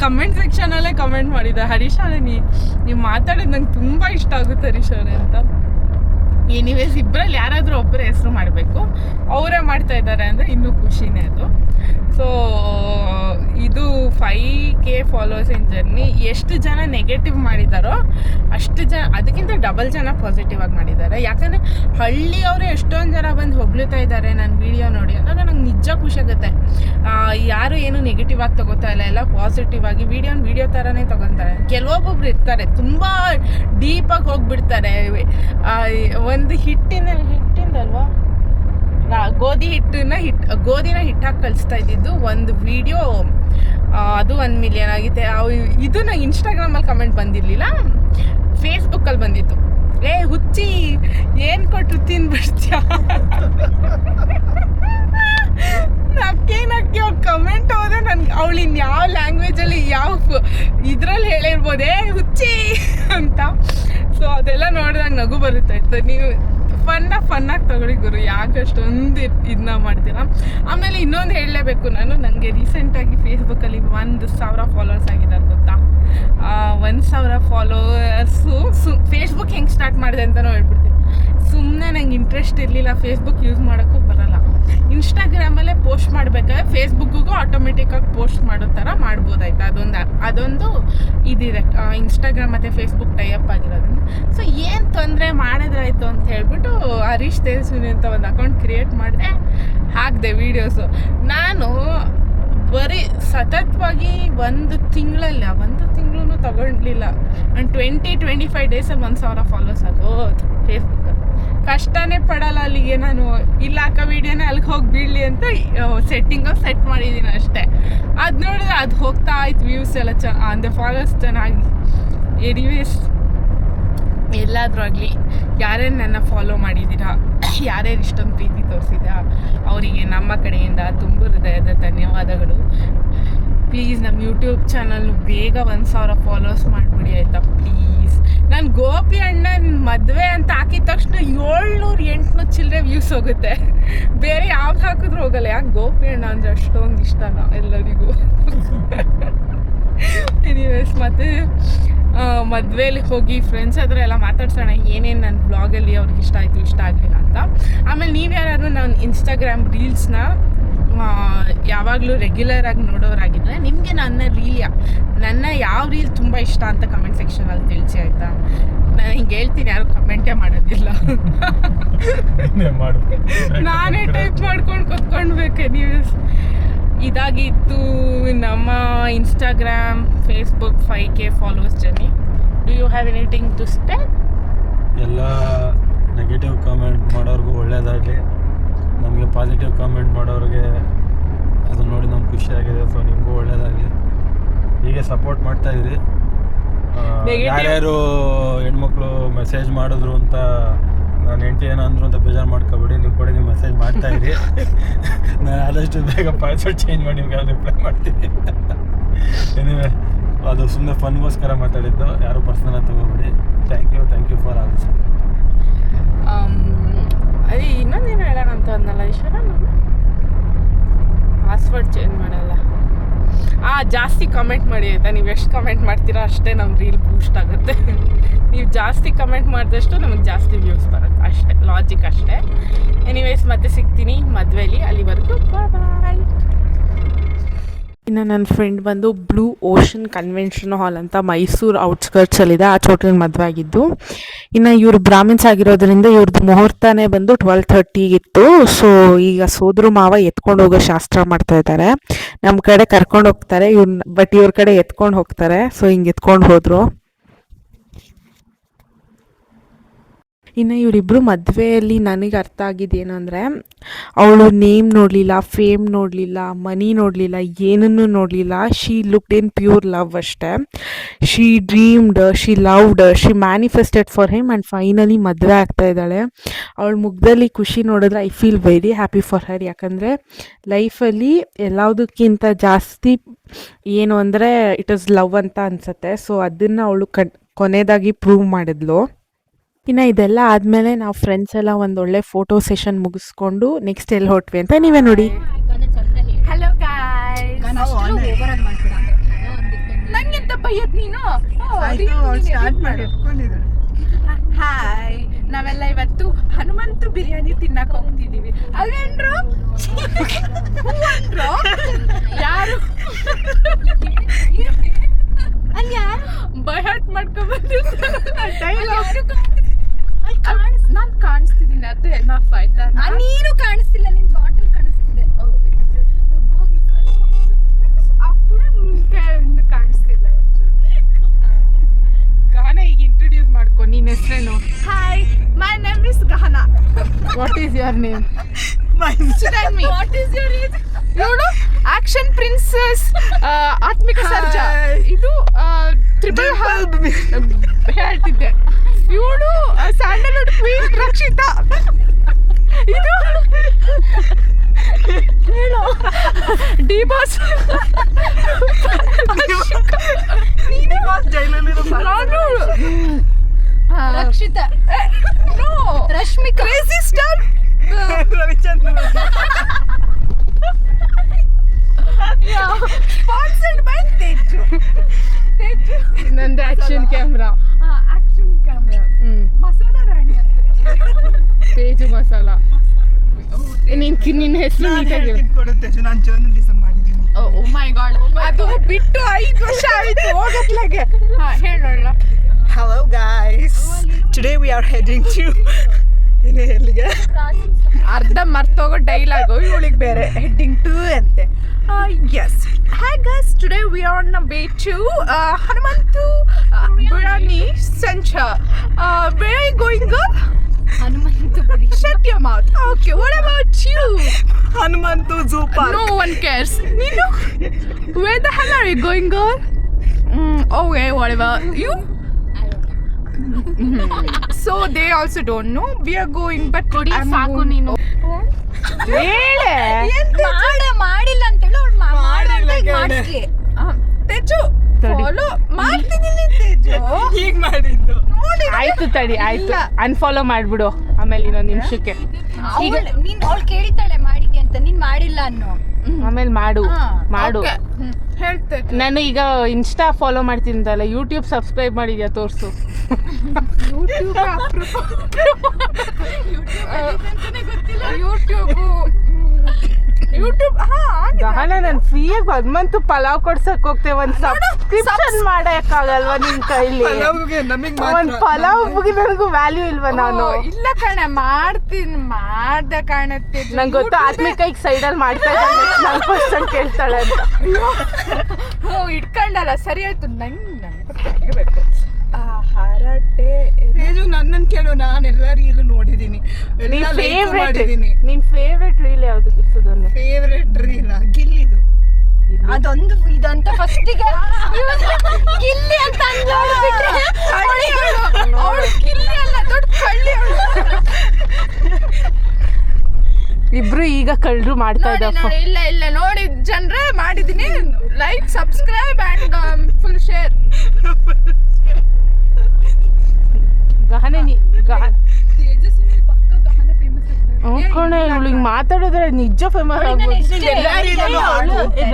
ಕಮೆಂಟ್ ಸೆಕ್ಷನಲ್ಲೇ ಕಮೆಂಟ್ ಮಾಡಿದ್ದೆ, ಹರೀಶ್ ಅವರೇ ನೀವು ಮಾತಾಡೋದು ನಂಗೆ ತುಂಬ ಇಷ್ಟ ಆಗುತ್ತೆ ಹರೀಶ್ ಅವರೇ ಅಂತ. ಎನಿವೇಸ್ ಇಬ್ಬರಲ್ಲಿ ಯಾರಾದರೂ ಒಬ್ಬರೇ ಹೆಸರು ಮಾಡಬೇಕು, ಅವರೇ ಮಾಡ್ತಾ ಇದ್ದಾರೆ ಅಂದರೆ ಇನ್ನೂ ಖುಷಿನೇ ಅದು. ಸೊ ಇದು 5K ಫಾಲೋವರ್ಸ್ ಇನ್ ಜರ್ನಿ. ಎಷ್ಟು ಜನ ನೆಗೆಟಿವ್ ಮಾಡಿದಾರೋ ಅಷ್ಟು ಜನ, ಅದಕ್ಕಿಂತ ಡಬಲ್ ಜನ ಪಾಸಿಟಿವ್ ಆಗಿ ಮಾಡಿದ್ದಾರೆ. ಯಾಕಂದರೆ ಹಳ್ಳಿಯವರು ಎಷ್ಟೊಂದು ಜನ ಬಂದು ಹೊಗಳ್ತಾ ಇದ್ದಾರೆ ನನ್ನ ವೀಡಿಯೋ ನೋಡಿ ಅಂದಾಗ ನಂಗೆ ನಿಜ ಖುಷಿ ಆಗುತ್ತೆ. ಯಾರು ಏನು ನೆಗೆಟಿವ್ ಆಗಿ ತಗೋತಾ ಇಲ್ಲ, ಎಲ್ಲ ಪಾಸಿಟಿವ್ ಆಗಿ ವೀಡಿಯೋ ಥರನೇ ತೊಗೊತಾರೆ. ಕೆಲವೊಬ್ಬೊಬ್ರು ಇರ್ತಾರೆ ತುಂಬ ಡೀಪಾಗಿ ಹೋಗ್ಬಿಡ್ತಾರೆ. ಒಂದು ಹಿಟ್ಟಿಂದಲ್ವಾ ಗೋಧಿನ ಹಿಟ್ಟಾಗಿ ಕಳಿಸ್ತಾ ಇದ್ದಿದ್ದು ಒಂದು ವಿಡಿಯೋ, ಅದು 1 ಮಿಲಿಯನ್ ಆಗಿದೆ. ಇದು ನಂಗೆ ಇನ್ಸ್ಟಾಗ್ರಾಮಲ್ಲಿ ಕಮೆಂಟ್ ಬಂದಿರಲಿಲ್ಲ, ಫೇಸ್ಬುಕ್ಕಲ್ಲಿ ಬಂದಿತ್ತು. ಹುಚ್ಚಿ ಏನು ಕೊಟ್ಟರು ತಿನ್ಬಿಡ್ತೀಯ ನಕ್ಕಿ ಅವ್ರು ಕಮೆಂಟ್ ಹೋದ್ರೆ ನನ್ಗೆ ಅವಳು ಇನ್ಯಾವ ಲ್ಯಾಂಗ್ವೇಜಲ್ಲಿ ಯಾವ ಇದ್ರಲ್ಲಿ ಹೇಳಿರ್ಬೋದೇ ಹುಚ್ಚಿ ಅಂತ. ಸೊ ಅದೆಲ್ಲ ನೋಡಿದಾಗ ನಗು ಬರುತ್ತೆ ಆಯ್ತು. ನೀವು ಫನ್ನಾಗಿ ತಗೊಳ್ಳಿ ಗುರು, ಯಾಕೆ ಅಷ್ಟೊಂದು ಇದನ್ನ ಮಾಡ್ತೀರ. ಆಮೇಲೆ ಇನ್ನೊಂದು ಹೇಳಲೇಬೇಕು ನಾನು, ನನಗೆ ರೀಸೆಂಟಾಗಿ ಫೇಸ್ಬುಕ್ಕಲ್ಲಿ 1,000 ಫಾಲೋವರ್ಸ್ ಆಗಿದ್ದಾರೆ ಗೊತ್ತಾ. 1,000 ಫಾಲೋವರ್ಸು ಫೇಸ್ಬುಕ್ ಹೆಂಗೆ ಸ್ಟಾರ್ಟ್ ಮಾಡಿದೆ ಅಂತಲೂ ಹೇಳ್ಬಿಡ್ತೀನಿ. ಸುಮ್ಮನೆ ನಂಗೆ ಇಂಟ್ರೆಸ್ಟ್ ಇರಲಿಲ್ಲ, ಫೇಸ್ಬುಕ್ ಯೂಸ್ ಮಾಡೋಕ್ಕೂ ಬರೋಲ್ಲ. ಇನ್ಸ್ಟಾಗ್ರಾಮಲ್ಲೇ ಪೋಸ್ಟ್ ಮಾಡಬೇಕಾದ್ರೆ ಫೇಸ್ಬುಕ್ಕಿಗೂ ಆಟೋಮೆಟಿಕ್ಕಾಗಿ ಪೋಸ್ಟ್ ಮಾಡೋ ಥರ ಮಾಡ್ಬೋದಾಯ್ತು. ಅದೊಂದು ಇದಿದೆ, ಇನ್ಸ್ಟಾಗ್ರಾಮ್ ಮತ್ತು ಫೇಸ್ಬುಕ್ ಟೈಅಪ್ ಆಗಿರೋದ್ರಿಂದ. ಸೊ ಏನು ತೊಂದರೆ ಮಾಡಿದ್ರಾಯ್ತು ಅಂತ ಹೇಳ್ಬಿಟ್ಟು ಹರೀಶ್ ತೇಜಸ್ವಿನಿ ಅಂತ ಒಂದು ಅಕೌಂಟ್ ಕ್ರಿಯೇಟ್ ಮಾಡಿದೆ, ಹಾಕಿದೆ ವೀಡಿಯೋಸು. ನಾನು ಬರೀ ಸತತವಾಗಿ ಒಂದು ತಿಂಗಳೂ ತಗೊಳ್ಲಿಲ್ಲ, ಒಂದು 20-25 ಡೇಸಲ್ಲಿ 1,000 ಫಾಲೋವರ್ಸ್ ಆಗೋದು ಫೇಸ್ಬುಕ್ಕಲ್ಲಿ. ಕಷ್ಟನೇ ಪಡಲ್ಲ ಅಲ್ಲಿಗೆ. ನಾನು ಇಲ್ಲ ಹಾಕೋ ವೀಡಿಯೋನೇ ಅಲ್ಲಿಗೆ ಹೋಗಿ ಬೀಳಲಿ ಅಂತ ಸೆಟ್ ಮಾಡಿದ್ದೀನಿ ಅಷ್ಟೇ. ಅದು ನೋಡಿದ್ರೆ ಅದು ಹೋಗ್ತಾ ಆಯ್ತು, ವ್ಯೂಸ್ ಎಲ್ಲ ಅಂದರೆ ಫಾಲೋವರ್ಸ್ ಚೆನ್ನಾಗಿ. ಎನಿವೇಸ್ ಎಲ್ಲಾದರೂ ಆಗಲಿ, ಯಾರ್ಯಾರು ನನ್ನ ಫಾಲೋ ಮಾಡಿದ್ದೀರಾ, ಯಾರ್ಯಾರು ಇಷ್ಟೊಂದು ಪ್ರೀತಿ ತೋರಿಸಿದ್ದೀರಾ, ಅವರಿಗೆ ನಮ್ಮ ಕಡೆಯಿಂದ ತುಂಬ ಹೃದಯದ ಧನ್ಯವಾದಗಳು. ಪ್ಲೀಸ್ ನಮ್ಮ ಯೂಟ್ಯೂಬ್ ಚಾನಲ್ನು ಬೇಗ 1,000 ಫಾಲೋವರ್ಸ್ ಮಾಡಿಬಿಡಿ ಆಯಿತಾ ಪ್ಲೀಸ್. ನಾನು ಗೋಪಿ ಅಣ್ಣನ ಮದುವೆ ಅಂತ ಹಾಕಿದ ತಕ್ಷಣ 700-800 ಚಿಲ್ಲರೆ ವ್ಯೂಸ್ ಹೋಗುತ್ತೆ. ಬೇರೆ ಯಾವ್ದು ಹಾಕಿದ್ರೂ ಹೋಗಲ್ಲ. ಯಾಕೆ ಗೋಪಿ ಅಣ್ಣ ಅಂದರೆ ಅಷ್ಟೊಂದು ಇಷ್ಟನ ಎಲ್ಲರಿಗೂ. ಎನಿವೇಸ್ ಮತ್ತು ಮದುವೆಯಲ್ಲಿ ಹೋಗಿ ಫ್ರೆಂಡ್ಸ್ ಹತ್ರ ಎಲ್ಲ ಮಾತಾಡ್ಸೋಣ ಏನೇನು ನನ್ನ ಬ್ಲಾಗಲ್ಲಿ ಅವ್ರಿಗೆ ಇಷ್ಟ ಆಯಿತು ಇಷ್ಟ ಆಗಲಿಲ್ಲ ಅಂತ. ಆಮೇಲೆ ನೀವು ಯಾರಾದರೂ ನಾನು ಇನ್ಸ್ಟಾಗ್ರಾಮ್ ರೀಲ್ಸ್ನ ಯಾವಾಗಲೂ ರೆಗ್ಯುಲರಾಗಿ ನೋಡೋರಾಗಿದ್ದರೆ ನಿಮಗೆ ನನ್ನ ಯಾವ ರೀಲ್ ತುಂಬ ಇಷ್ಟ ಅಂತ ಕಮೆಂಟ್ ಸೆಕ್ಷನಲ್ಲಿ ತಿಳಿಸಿ ಆಯಿತಾ. ನಾನು ಹಿಂಗೆ ಹೇಳ್ತೀನಿ, ಯಾರು ಕಮೆಂಟೇ ಮಾಡೋದಿಲ್ಲ, ನಾನೇ ಟೈಪ್ ಮಾಡ್ಕೊಂಡು ಕೂತ್ಕೊಳ್ಬೇಕೆ. ನೀವು ಇದಾಗಿತ್ತು ನಮ್ಮ Instagram Facebook 5K followers journey. Do you have anything to stay? ಎಲ್ಲ ನೆಗೆಟಿವ್ ಕಾಮೆಂಟ್ ಮಾಡೋರ್ಗೂ ಒಳ್ಳೆಯದಾಗಲಿ, ನಮಗೆ ಪಾಸಿಟಿವ್ ಕಾಮೆಂಟ್ ಮಾಡೋರಿಗೆ ಅದನ್ನು ನೋಡಿ ನಮ್ಗೆ ಖುಷಿಯಾಗಿದೆ. ಸೊ ನಿಮಗೂ ಒಳ್ಳೆಯದಾಗಲಿ, ಹೀಗೆ ಸಪೋರ್ಟ್ ಮಾಡ್ತಾಯಿದ್ರಿ. ಯಾರ್ಯಾರು ಹೆಣ್ಮಕ್ಳು ಮೆಸೇಜ್ ಮಾಡಿದ್ರು ಅಂತ ನಾನು ಹೆಂಡತಿ ಏನಂದ್ರು ಅಂತ ಬೇಜಾರು ಮಾಡ್ಕೊಬೇಡಿ, ನಿಮ್ಮ ಕಡೆ ನೀವು ಮೆಸೇಜ್ ಮಾಡ್ತಾಯಿರಿ. ನಾನು ಆದಷ್ಟು ಬೇಗ ಪಾಸ್ವರ್ಡ್ ಚೇಂಜ್ ಮಾಡಿ ನಿಮ್ಗೆ ಯಾರು ರಿಪ್ಲೈ ಮಾಡ್ತೀನಿ. ಏನಿವೆ ಅದು ಸುಮ್ಮನೆ ಫನ್ಗೋಸ್ಕರ ಮಾತಾಡಿದ್ದು, ಯಾರು ಪರ್ಸನಲ್ ತಗೋಬೇಡಿ. Thank you for all. ಅದೇ ಇನ್ನೊಂದೇನು ಹೇಳೋಣ ಅಂತ ಅಂದಲ್ಲ ಈಶ್ವರ, ಪಾಸ್ವರ್ಡ್ ಚೇಂಜ್ ಮಾಡಲ್ಲ. ಜಾಸ್ತಿ ಕಮೆಂಟ್ ಮಾಡಿ ಆಯಿತಾ. ನೀವು ಎಷ್ಟು ಕಮೆಂಟ್ ಮಾಡ್ತೀರಾ ಅಷ್ಟೇ ನಮ್ಮ ರೀಲ್ ಬೂಸ್ಟ್ ಆಗುತ್ತೆ. ನೀವು ಜಾಸ್ತಿ ಕಮೆಂಟ್ ಮಾಡಿದಷ್ಟು ನಮಗೆ ಜಾಸ್ತಿ ವ್ಯೂಸ್ ಬರುತ್ತೆ, ಅಷ್ಟೇ ಲಾಜಿಕ್ ಅಷ್ಟೇ. ಎನಿವೇಸ್ ಮತ್ತೆ ಸಿಗ್ತೀನಿ ಮದುವೆಲಿ, ಅಲ್ಲಿವರೆಗೂ ಬಾಯ್. ಇನ್ನು ನನ್ನ ಫ್ರೆಂಡ್ ಬಂದು ಬ್ಲೂ ಓಷನ್ ಕನ್ವೆನ್ಷನ್ ಹಾಲ್ ಅಂತ ಮೈಸೂರು ಔಟ್ಸ್ಕರ್ಟ್ಸಲ್ಲಿದೆ, ಆ ಚೋಟಲ್ಲಿ ಮದುವೆ ಆಗಿದ್ದು. ಇನ್ನು ಇವರು ಬ್ರಾಹ್ಮಿನ್ಸ್ ಆಗಿರೋದ್ರಿಂದ ಇವ್ರದ್ದು ಮುಹೂರ್ತನೇ ಬಂದು 12:30 ಸೊ ಈಗ ಸೋದ್ರು ಮಾವ ಎತ್ಕೊಂಡು ಹೋಗೋ ಶಾಸ್ತ್ರ ಮಾಡ್ತಾ ಇದ್ದಾರೆ. ನಮ್ಮ ಕಡೆ ಕರ್ಕೊಂಡು ಹೋಗ್ತಾರೆ ಬಟ್ ಇವ್ರ ಕಡೆ ಎತ್ಕೊಂಡು ಹೋಗ್ತಾರೆ. ಸೊ ಹಿಂಗೆ ಎತ್ಕೊಂಡು ಹೋದರು. ಇನ್ನು ಇವರಿಬ್ಬರು ಮದುವೆಯಲ್ಲಿ ನನಗೆ ಅರ್ಥ ಆಗಿದ್ದೇನು ಅಂದರೆ, ಅವಳು ನೇಮ್ ನೋಡಲಿಲ್ಲ, ಫೇಮ್ ನೋಡಲಿಲ್ಲ, ಮನಿ ನೋಡಲಿಲ್ಲ, ಏನನ್ನೂ ನೋಡಲಿಲ್ಲ. She looked in pure love ಅಷ್ಟೇ. She dreamed, she loved, she manifested for him and finally ಮದುವೆ ಆಗ್ತಾ ಇದ್ದಾಳೆ. ಅವಳ ಮುಖದಲ್ಲಿ ಖುಷಿ ನೋಡಿದ್ರೆ I feel very happy for her. ಯಾಕಂದರೆ ಲೈಫಲ್ಲಿ ಎಲ್ಲದಕ್ಕಿಂತ ಜಾಸ್ತಿ ಏನು ಅಂದರೆ ಇಟ್ ಇಸ್ ಲವ್ ಅಂತ ಅನಿಸುತ್ತೆ. ಸೊ ಅದನ್ನು ಅವಳು ಕೊನೆಯದಾಗಿ ಪ್ರೂವ್ ಮಾಡಿದ್ಲು. ಇನ್ನು ಇದೆಲ್ಲ ಆದಮೇಲೆ ನಾವು ಫ್ರೆಂಡ್ಸ್ ಎಲ್ಲ ಒಂದೊಳ್ಳೆ ಫೋಟೋ ಸೆಷನ್ ಮುಗಿಸ್ಕೊಂಡು ನೆಕ್ಸ್ಟ್ ಎಲ್ಲಿ ಹೊಟ್ವಿ ಅಂತ ನೀವೇ ನೋಡಿ. ಹಲೋ ಗಾಯ್ಸ್, ನಂಗೆಂತ ಬೈಯತ್ ನೀನು? ಹಾಯ್, ನಾವೆಲ್ಲ ಇವತ್ತು ಹನುಮಂತು ಬಿರಿಯಾನಿ ತಿನ್ನಕ್ ಹೋಗ್ತಿದೀವಿ. ಅಲ್ಲೇನ್ರು ಯಾರು ಬೈಹಟ್ ಮಾಡ್ಕೊಂಡ್ ಬಂದಿರ್ತಾರೆ. ನಾನ್ ಕಾಣಿಸ್ತಿದ್ದೀನಿ, ಅದೇ ನಾ ಫೈಟ್. ನೀನು ಕಾಣಿಸ್ತಿಲ್ಲ, ನಿನ್ ಬಾಟಲ್ ಕಾಣಿಸ್ತಿದೆ. ಕಾಣಿಸ್ತಿಲ್ಲ. ಗಹನ ಈಗ ಇಂಟ್ರೊಡ್ಯೂಸ್ ಮಾಡ್ಕೊ, ನಿನ್ನ ಹೆಸರೇನು? Hi, my name is Gahana. What is your name? What is your age? ನೋಡು, ಆಕ್ಷನ್ ಪ್ರಿನ್ಸಸ್ ಆತ್ಮಿಕ ಸರ್ಜಾ. ಇದು ಟ್ರಿಪಲ್ ಹೇಳ್ತಿದ್ದೆ. ಇವಳು ಸ್ಯಾಂಡಲ್ವುಡ್ ಕ್ವೀನ್ ರಕ್ಷಿತಾ. ಇದು D boss Rakshita. No, Rashmika. Crazy star Ravichandran. Sponsored by Teju. ನಂದು action camera. Action camera. Masala Rani ಅಂತ. ತೇಜು ಮಸಾಲಾ. ನಿನ್ನ ಹೆಸರು ನೀಟಾಗಿ ಓ ಮೈ ಗಾಡ್, ಅದು ಬಿಟ್ಟು 5 ವರ್ಷ ಆಯ್ತು ಹೋಗತ್ಲಾಗೆ. ಹೇಳೋಣ. Hello guys, today we are heading to ಎಲ್ಲಿಗೆ ಅರ್ಧ ಮರ್ತೋಗೋ ಡೈಲಾಗು ಇವಳಿಗೆ ಬೇರೆ ಹೆಡ್ಡಿಂಗ್ ಟು ಅಂತೆ. Yes, hi guys, today we are on the way to Hanumantu Biryani Center. Where are you going, girl? Hanumantu Biryani. Shut your mouth. Okay, what about you? Hanumantu Zoo Park. No one cares. Nino, where the hell are you going, girl? Okay, what about you? So they also don't know. We are going, but I'm ಸಾಕು going. ನೀನು ಹೇಳೆ. ಮಾಡಿಲ್ಲ ಅಂತೇಳಿ ಮಾಡಿಸ್ಲಿ. Teju follow ಮಾಡ್ತೀನಿ ತೇಜು. ಹೀಗ್ ಮಾಡಿದ್ದು ನೋಡಿ. ಆಯ್ತು ತಡಿ, ಆಯ್ತು ಅನ್ಫಾಲೋ ಮಾಡ್ಬಿಡು ಆಮೇಲೆ ಇನ್ನೊಂದು ನಿಮಿಷಕ್ಕೆ. ಈಗ ನೀನ್ ಅವಳು ಕೇಳಿದ್ದಾಳೆ ಮಾಡಿದ್ಯಾ ಅಂತ, ನೀನ್ ಮಾಡಿಲ್ಲ ಅನ್ನೋ. ಆಮೇಲೆ ಮಾಡು. ಹೇಳ್ತೇನೆ. ನಾನು ಈಗ ಇನ್ಸ್ಟಾ ಫಾಲೋ ಮಾಡ್ತಿದ್ದಲ್ಲ, ಯೂಟ್ಯೂಬ್ ಸಬ್ಸ್ಕ್ರೈಬ್ ಮಾಡಿದ್ಯಾ ತೋರಿಸು. ಯೂಟ್ಯೂಬ್ ಗಹನ ನಾನು ಫ್ರೀಯಾಗಿ ಹನುಮಂತು ಪಲಾವ್ ಕೊಡ್ಸಕ್ ಹೋಗ್ತೇವೆ. ಒಂದು ಸಬ್ಸ್ಕ್ರಿಪ್ಷನ್ ಮಾಡಕ್ಕಾಗಲ್ವಾ ನಿನ್ ಕೈಲಿ? ಒಂದು ಪಲಾವ್ಗೆ ನನಗೂ ವ್ಯಾಲ್ಯೂ ಇಲ್ವಾ? ನಾನು ಇಲ್ಲ ಕಣ, ಮಾಡ್ತೀನಿ, ಮಾಡ್ದೆ ಕಾಣುತ್ತೆ. ನಂಗೆ ಗೊತ್ತು ಆತ್ಮಿಕೈಗೆ ಸೈಡಲ್ಲಿ ಮಾಡ್ತಾ ಇದ್ದಾಳೆ, ನಾನು ಕ್ವಶನ್ ಕೇಳ್ತಾಳೆ ಅಂತ. ಇಟ್ಕೊಂಡಲ್ಲ, ಸರಿ ಆಯ್ತು. ನಂಗೆ ಹರಟೆ ನನ್ನನ್ನು ಕೇಳು, ನಾನು ಎಲ್ಲ ರೀಲ್ ನೋಡಿದ್ದೀನಿ, ನಿನ್ ಫೇವ್ರೆಟ್ ರೀಲ್ ಯಾವ್ದು? ಸುಧರ್ನ ಫೇವ್ರೆಟ್ ರೀಲ್ ಗಿಲ್ಲಿದು. ಅದೊಂದು ಇದಂತ ಫಸ್ಟಿಗೆ ಗಿಲ್ಲಿ ಅಂತ ನೋಡ್ಬಿಟ್ರೆ ಗಿಲ್ಲಿ ಅಲ್ಲ, ದೊಡ್ಡ ಕಳ್ಳಿ. ಇಬ್ರು ಈಗ ಕಳ್ಳರು ಮಾಡ್ತಾ ಇದ್ದಾರೆ. ಇಲ್ಲ ಇಲ್ಲ, ನೋಡಿ ಜನರೇ, ಮಾಡಿದೀನಿ. Like, subscribe and full share. Gahana ಕಣೆ, ಇವಳಿಗೆ ಮಾತಾಡಿದ್ರೆ ನಿಜ ಫೇಮಸ್ ಆಗ್ಬಿಡ್ತಾಳೆ.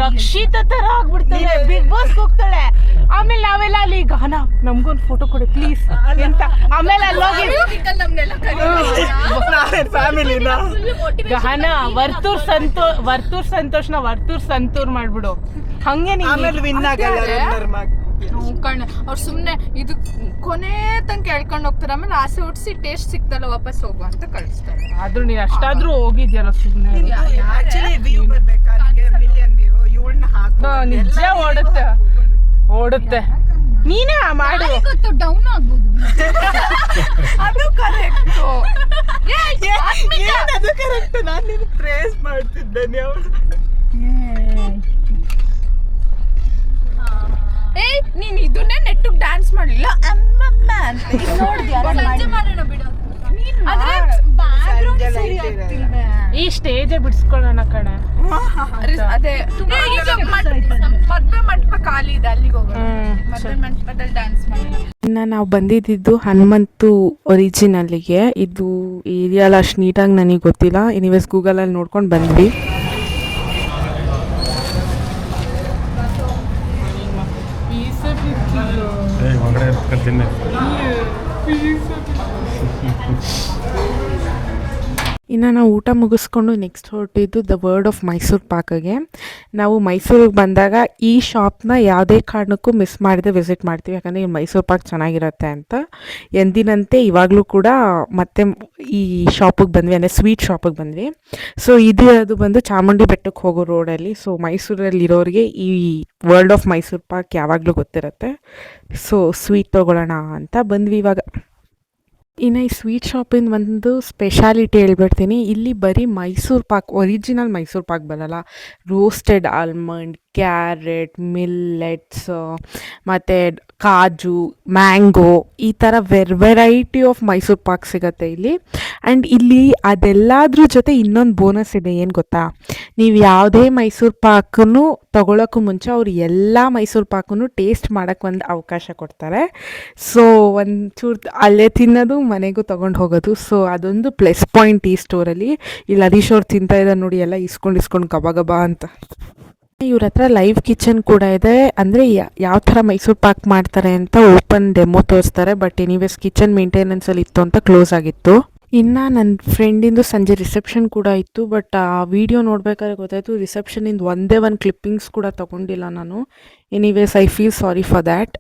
ರಕ್ಷಿತಾ ತರ ಆಗ್ಬಿಡ್ತಾಳೆ, ಬಿಗ್ ಬಾಸ್ ಹೋಗ್ತಾಳೆ. ಆಮೇಲೆ ನಾವೆಲ್ಲ ಅಲ್ಲಿ ಗಹನ ನಮ್ಗೊಂದು ಫೋಟೋ ಕೊಡಿ ಪ್ಲೀಸ್ ಅಂತ. ಆಮೇಲೆ ಅಲ್ಲೋಗಿ ಫ್ಯಾಮಿಲಿನ ಗಹನ ವರ್ತೂರ್ ಸಂತೋಷ್ನ ವರ್ತೂರ್ ಸಂತೂರ್ ಮಾಡ್ಬಿಡು. ಹಂಗೆ ಆಮೇಲೆ ವಿನ್ ಆಗಲ್ಲ. ಕಣ್ಣ ಅವ್ರು ಸುಮ್ಮನೆ ಇದು ಕೊನೆ ತನಕ ಹೇಳ್ಕೊಂಡು ಹೋಗ್ತಾರೆ. ಆಮೇಲೆ ಆಸೆ ಹುಟ್ಟಿಸಿ ಟೇಸ್ಟ್ ಸಿಕ್ತಲ್ಲ ವಾಪಸ್ ಹೋಗು ಅಂತ ಕಳಿಸ್ತಾರೆ. ಆದ್ರೂ ನೀನ್ ಅಷ್ಟಾದ್ರೂ ಹೋಗಿದ್ಯಲ್ಲ ಸುಮ್ಮನೆ. ನಿಜ ಓಡುತ್ತೆ. ನೀನೇ ಮಾಡು. ಡೌನ್ ಆಗ್ಬೋದು. ಅದು ಕರೆಕ್ಟ್. ಅಂತ ನಾನು ನಿನ್ನ ಪ್ರೇಸ್ ಮಾಡ್ತಿದ್ದೇನೆ ಅವಳು. ಏಯ್ ನೀನ್ ಇದನ್ನೇ ನೆಟ್ಟಿಗೆ ಡ್ಯಾನ್ಸ್ ಮಾಡಲಿಲ್ಲ ಅಮ್ಮಮ್ಮ ಅಂತ ಈ ಸ್ಟೇಜೇ ಬಿಡಿಸ್ಕೊಳ್ಳೋಣ ಕಣೆ. ಅದೇ ಮದ್ವೆ ಮಂಟಪ ಖಾಲಿ ಇದೆ, ಅಲ್ಲಿಗೆ ಹೋಗೋಣ. ಮದ್ವೆ ಮಂಟಪದಲ್ಲಿ ಡ್ಯಾನ್ಸ್ ಮಾಡಿ. ಇನ್ನು ನಾವು ಬಂದಿದ್ದು ಹನುಮಂತು ಒರಿಜಿನಲ್ಲಿಗೆ. ಇದು ಏರಿಯಾಲ್ ಅಷ್ಟು ನೀಟಾಗಿ ನನಗೆ ಗೊತ್ತಿಲ್ಲ. ಎನಿವೇಸ್ ಗೂಗಲಲ್ಲಿ ನೋಡ್ಕೊಂಡು ಬಂದ್ವಿ. ಇನ್ನು ನಾವು ಊಟ ಮುಗಿಸ್ಕೊಂಡು ನೆಕ್ಸ್ಟ್ ಹೊರಟಿದ್ದು ದ ವರ್ಡ್ ಆಫ್ ಮೈಸೂರು ಪಾಕ್ಗೆ. ನಾವು ಮೈಸೂರಿಗೆ ಬಂದಾಗ ಈ ಶಾಪ್ನ ಯಾವುದೇ ಕಾರಣಕ್ಕೂ ಮಿಸ್ ಮಾಡದೆ ವಿಸಿಟ್ ಮಾಡ್ತೀವಿ, ಯಾಕಂದರೆ ಈ ಮೈಸೂರು ಪಾಕ್ ಚೆನ್ನಾಗಿರುತ್ತೆ ಅಂತ. ಎಂದಿನಂತೆ ಇವಾಗಲೂ ಕೂಡ ಮತ್ತೆ ಈ ಶಾಪಿಗೆ ಬಂದ್ವಿ, ಅಂದರೆ ಸ್ವೀಟ್ ಶಾಪಿಗೆ ಬಂದ್ವಿ. ಸೊ ಅದು ಬಂದು ಚಾಮುಂಡಿ ಬೆಟ್ಟಕ್ಕೆ ಹೋಗೋ ರೋಡಲ್ಲಿ. ಸೊ ಮೈಸೂರಲ್ಲಿರೋರಿಗೆ ಈ ವರ್ಲ್ಡ್ ಆಫ್ ಮೈಸೂರು ಪಾಕ್ ಯಾವಾಗಲೂ ಗೊತ್ತಿರುತ್ತೆ. ಸೊ ಸ್ವೀಟ್ ತೊಗೊಳ್ಳೋಣ ಅಂತ ಬಂದ್ವಿ ಇವಾಗ. ಇನ್ನು ಈ ಸ್ವೀಟ್ ಶಾಪಿಂದ ಒಂದು ಸ್ಪೆಷಾಲಿಟಿ ಹೇಳ್ಬಿಡ್ತೀನಿ. ಇಲ್ಲಿ ಬರೀ ಮೈಸೂರು ಪಾಕ್, ಒರಿಜಿನಲ್ ಮೈಸೂರು ಪಾಕ್ ಬರೋಲ್ಲ. ರೋಸ್ಟೆಡ್ ಆಲ್ಮಂಡ್, ಕ್ಯಾರೆಟ್, ಮಿಲ್ಲೆಟ್ಸ್, ಮತ್ತು ಕಾಜು, ಮ್ಯಾಂಗೋ, ಈ ಥರ ವೆರೈಟಿ ಆಫ್ ಮೈಸೂರು ಪಾಕ್ ಸಿಗುತ್ತೆ ಇಲ್ಲಿ. ಆ್ಯಂಡ್ ಇಲ್ಲಿ ಅದೆಲ್ಲದ್ರ ಜೊತೆ ಇನ್ನೊಂದು ಬೋನಸ್ ಇದೆ, ಏನು ಗೊತ್ತಾ? ನೀವು ಯಾವುದೇ ಮೈಸೂರು ಪಾಕನ್ನು ತಗೊಳ್ಳೋಕ್ಕೂ ಮುಂಚೆ ಅವ್ರು ಎಲ್ಲ ಮೈಸೂರು ಪಾಕನ್ನು ಟೇಸ್ಟ್ ಮಾಡೋಕ್ಕೆ ಒಂದು ಅವಕಾಶ ಕೊಡ್ತಾರೆ. ಸೊ ಒಂಚೂರು ಅಲ್ಲೇ ತಿನ್ನೋದು, ಮನೆಗೂ ತೊಗೊಂಡು ಹೋಗೋದು. ಸೊ ಅದೊಂದು ಪ್ಲಸ್ ಪಾಯಿಂಟ್ ಈ ಸ್ಟೋರಲ್ಲಿ. ಇಲ್ಲಿ ಹರೀಶ್ ಅವ್ರು ತಿಂತಾ ಇದ್ದಾರೆ ನೋಡಿ, ಎಲ್ಲ ಇಸ್ಕೊಂಡು ಗಬ ಗಬ ಅಂತ. ಇವ್ರ ಹತ್ರ ಲೈವ್ ಕಿಚನ್ ಕೂಡ ಇದೆ, ಅಂದರೆ ಯಾವ ಥರ ಮೈಸೂರು ಪಾಕ್ ಮಾಡ್ತಾರೆ ಅಂತ ಓಪನ್ ಡೆಮೋ ತೋರಿಸ್ತಾರೆ. ಬಟ್ ಎನಿವೇಸ್ ಕಿಚನ್ ಮೇಂಟೆನೆನ್ಸಲ್ಲಿ ಇತ್ತು ಅಂತ ಕ್ಲೋಸ್ ಆಗಿತ್ತು. ಇನ್ನು ನನ್ನ ಫ್ರೆಂಡಿಂದು ಸಂಜೆ ರಿಸೆಪ್ಷನ್ ಕೂಡ ಇತ್ತು. ಬಟ್ ಆ ವಿಡಿಯೋ ನೋಡ್ಬೇಕಾದ್ರೆ ಗೊತ್ತಾಯಿತು ರಿಸೆಪ್ಷನಿಂದ ಒಂದೇ ಒಂದು ಕ್ಲಿಪ್ಪಿಂಗ್ಸ್ ಕೂಡ ತೊಗೊಂಡಿಲ್ಲ ನಾನು. Anyways I feel sorry for that.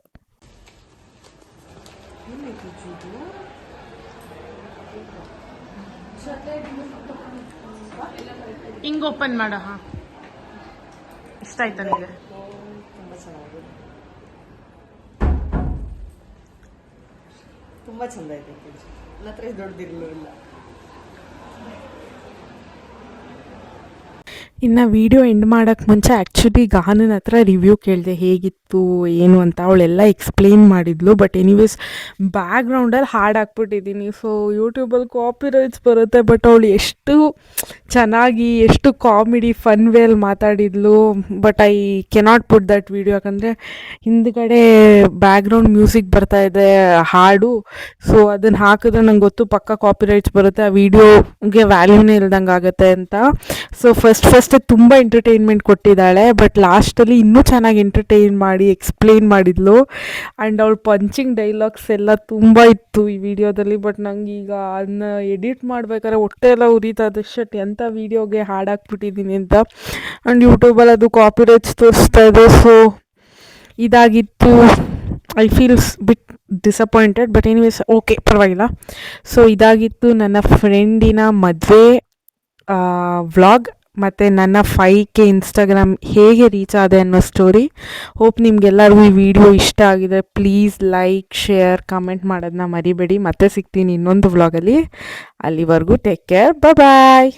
ಹಿಂಗೆ ಓಪನ್ ಮಾಡ. ಹಾಂ, ಇಷ್ಟ ಆಯ್ತಾ ನಿಮಗೆ? ತುಂಬ ಚಂದ ಐತೆ. ನನ್ನ ಹತ್ರ ದೊಡ್ಡದಿರಲಿಲ್ಲ. ಇನ್ನು ವೀಡಿಯೋ ಎಂಡ್ ಮಾಡೋಕ್ಕೆ ಮುಂಚೆ ಆ್ಯಕ್ಚುಲಿ ಗಾನನ ಹತ್ರ ರಿವ್ಯೂ ಕೇಳಿದೆ ಹೇಗಿತ್ತು ಏನು ಅಂತ. ಅವಳೆಲ್ಲ ಎಕ್ಸ್ಪ್ಲೇನ್ ಮಾಡಿದ್ಲು. ಬಟ್ ಎನಿವೇಸ್ ಬ್ಯಾಕ್ಗ್ರೌಂಡಲ್ಲಿ ಹಾಡು ಹಾಕ್ಬಿಟ್ಟಿದ್ದೀನಿ. ಸೊ ಯೂಟ್ಯೂಬಲ್ಲಿ ಕಾಪಿರೈಟ್ಸ್ ಬರುತ್ತೆ. ಬಟ್ ಅವಳು ಎಷ್ಟು ಚೆನ್ನಾಗಿ, ಎಷ್ಟು ಕಾಮಿಡಿ ಫನ್ ವೇಯಲ್ಲಿ ಮಾತಾಡಿದ್ಲು. But I cannot put that video, ಯಾಕಂದರೆ ಹಿಂದ್ಗಡೆ ಬ್ಯಾಕ್ಗ್ರೌಂಡ್ ಮ್ಯೂಸಿಕ್ ಬರ್ತಾ ಇದೆ, ಹಾಡು. ಸೊ ಅದನ್ನು ಹಾಕಿದ್ರೆ ನಂಗೆ ಗೊತ್ತು ಪಕ್ಕ ಕಾಪಿರೈಟ್ಸ್ ಬರುತ್ತೆ, ಆ ವಿಡಿಯೋಗೆ ವ್ಯಾಲ್ಯೂನೇ ಇಲ್ದಂಗೆ ಆಗುತ್ತೆ ಅಂತ. ಸೊ ಫಸ್ಟ್ ತುಂಬ ಎಂಟರ್ಟೈನ್ಮೆಂಟ್ ಕೊಟ್ಟಿದ್ದಾಳೆ. ಬಟ್ ಲಾಸ್ಟಲ್ಲಿ ಇನ್ನೂ ಚೆನ್ನಾಗಿ ಎಂಟರ್ಟೈನ್ ಮಾಡಿ ಎಕ್ಸ್ಪ್ಲೇನ್ ಮಾಡಿದ್ಲು. ಆ್ಯಂಡ್ ಅವಳು ಪಂಚಿಂಗ್ ಡೈಲಾಗ್ಸ್ ಎಲ್ಲ ತುಂಬ ಇತ್ತು ಈ ವಿಡಿಯೋದಲ್ಲಿ. ಬಟ್ ನಂಗೆ ಈಗ ಅದನ್ನ ಎಡಿಟ್ ಮಾಡ್ಬೇಕಾದ್ರೆ ಹೊಟ್ಟೆ ಎಲ್ಲ ಉರಿತಾ ಶಟ್ ಎಂಥ ವೀಡಿಯೋಗೆ ಹಾಡಾಕ್ಬಿಟ್ಟಿದ್ದೀನಿ ಅಂತ. ಆ್ಯಂಡ್ ಯೂಟ್ಯೂಬಲ್ಲಿ ಅದು ಕಾಪಿರೈಟ್ಸ್ ತೋರಿಸ್ತಾ ಇದೆ. ಸೊ ಇದಾಗಿತ್ತು. I feels bit disappointed. But anyways okay, ಪರವಾಗಿಲ್ಲ. ಸೊ ಇದಾಗಿತ್ತು ನನ್ನ ಫ್ರೆಂಡಿನ ಮದುವೆ ವ್ಲಾಗ್ ಮತ್ತು ನನ್ನ 5K ಇನ್ಸ್ಟಾಗ್ರಾಮ್ ಹೇಗೆ ರೀಚ್ ಆದೆ ಅನ್ನೋ ಸ್ಟೋರಿ. ಹೋಪ್ ನಿಮಗೆಲ್ಲರಿಗೂ ಈ ವಿಡಿಯೋ ಇಷ್ಟ ಆಗಿದೆ. ಪ್ಲೀಸ್ ಲೈಕ್, ಶೇರ್, ಕಮೆಂಟ್ ಮಾಡೋದನ್ನ ಮರಿಬೇಡಿ. ಮತ್ತೆ ಸಿಗ್ತೀನಿ ಇನ್ನೊಂದು ವ್ಲಾಗಲ್ಲಿ. ಅಲ್ಲಿವರೆಗೂ ಟೇಕ್ ಕೇರ್, ಬಾಯ್.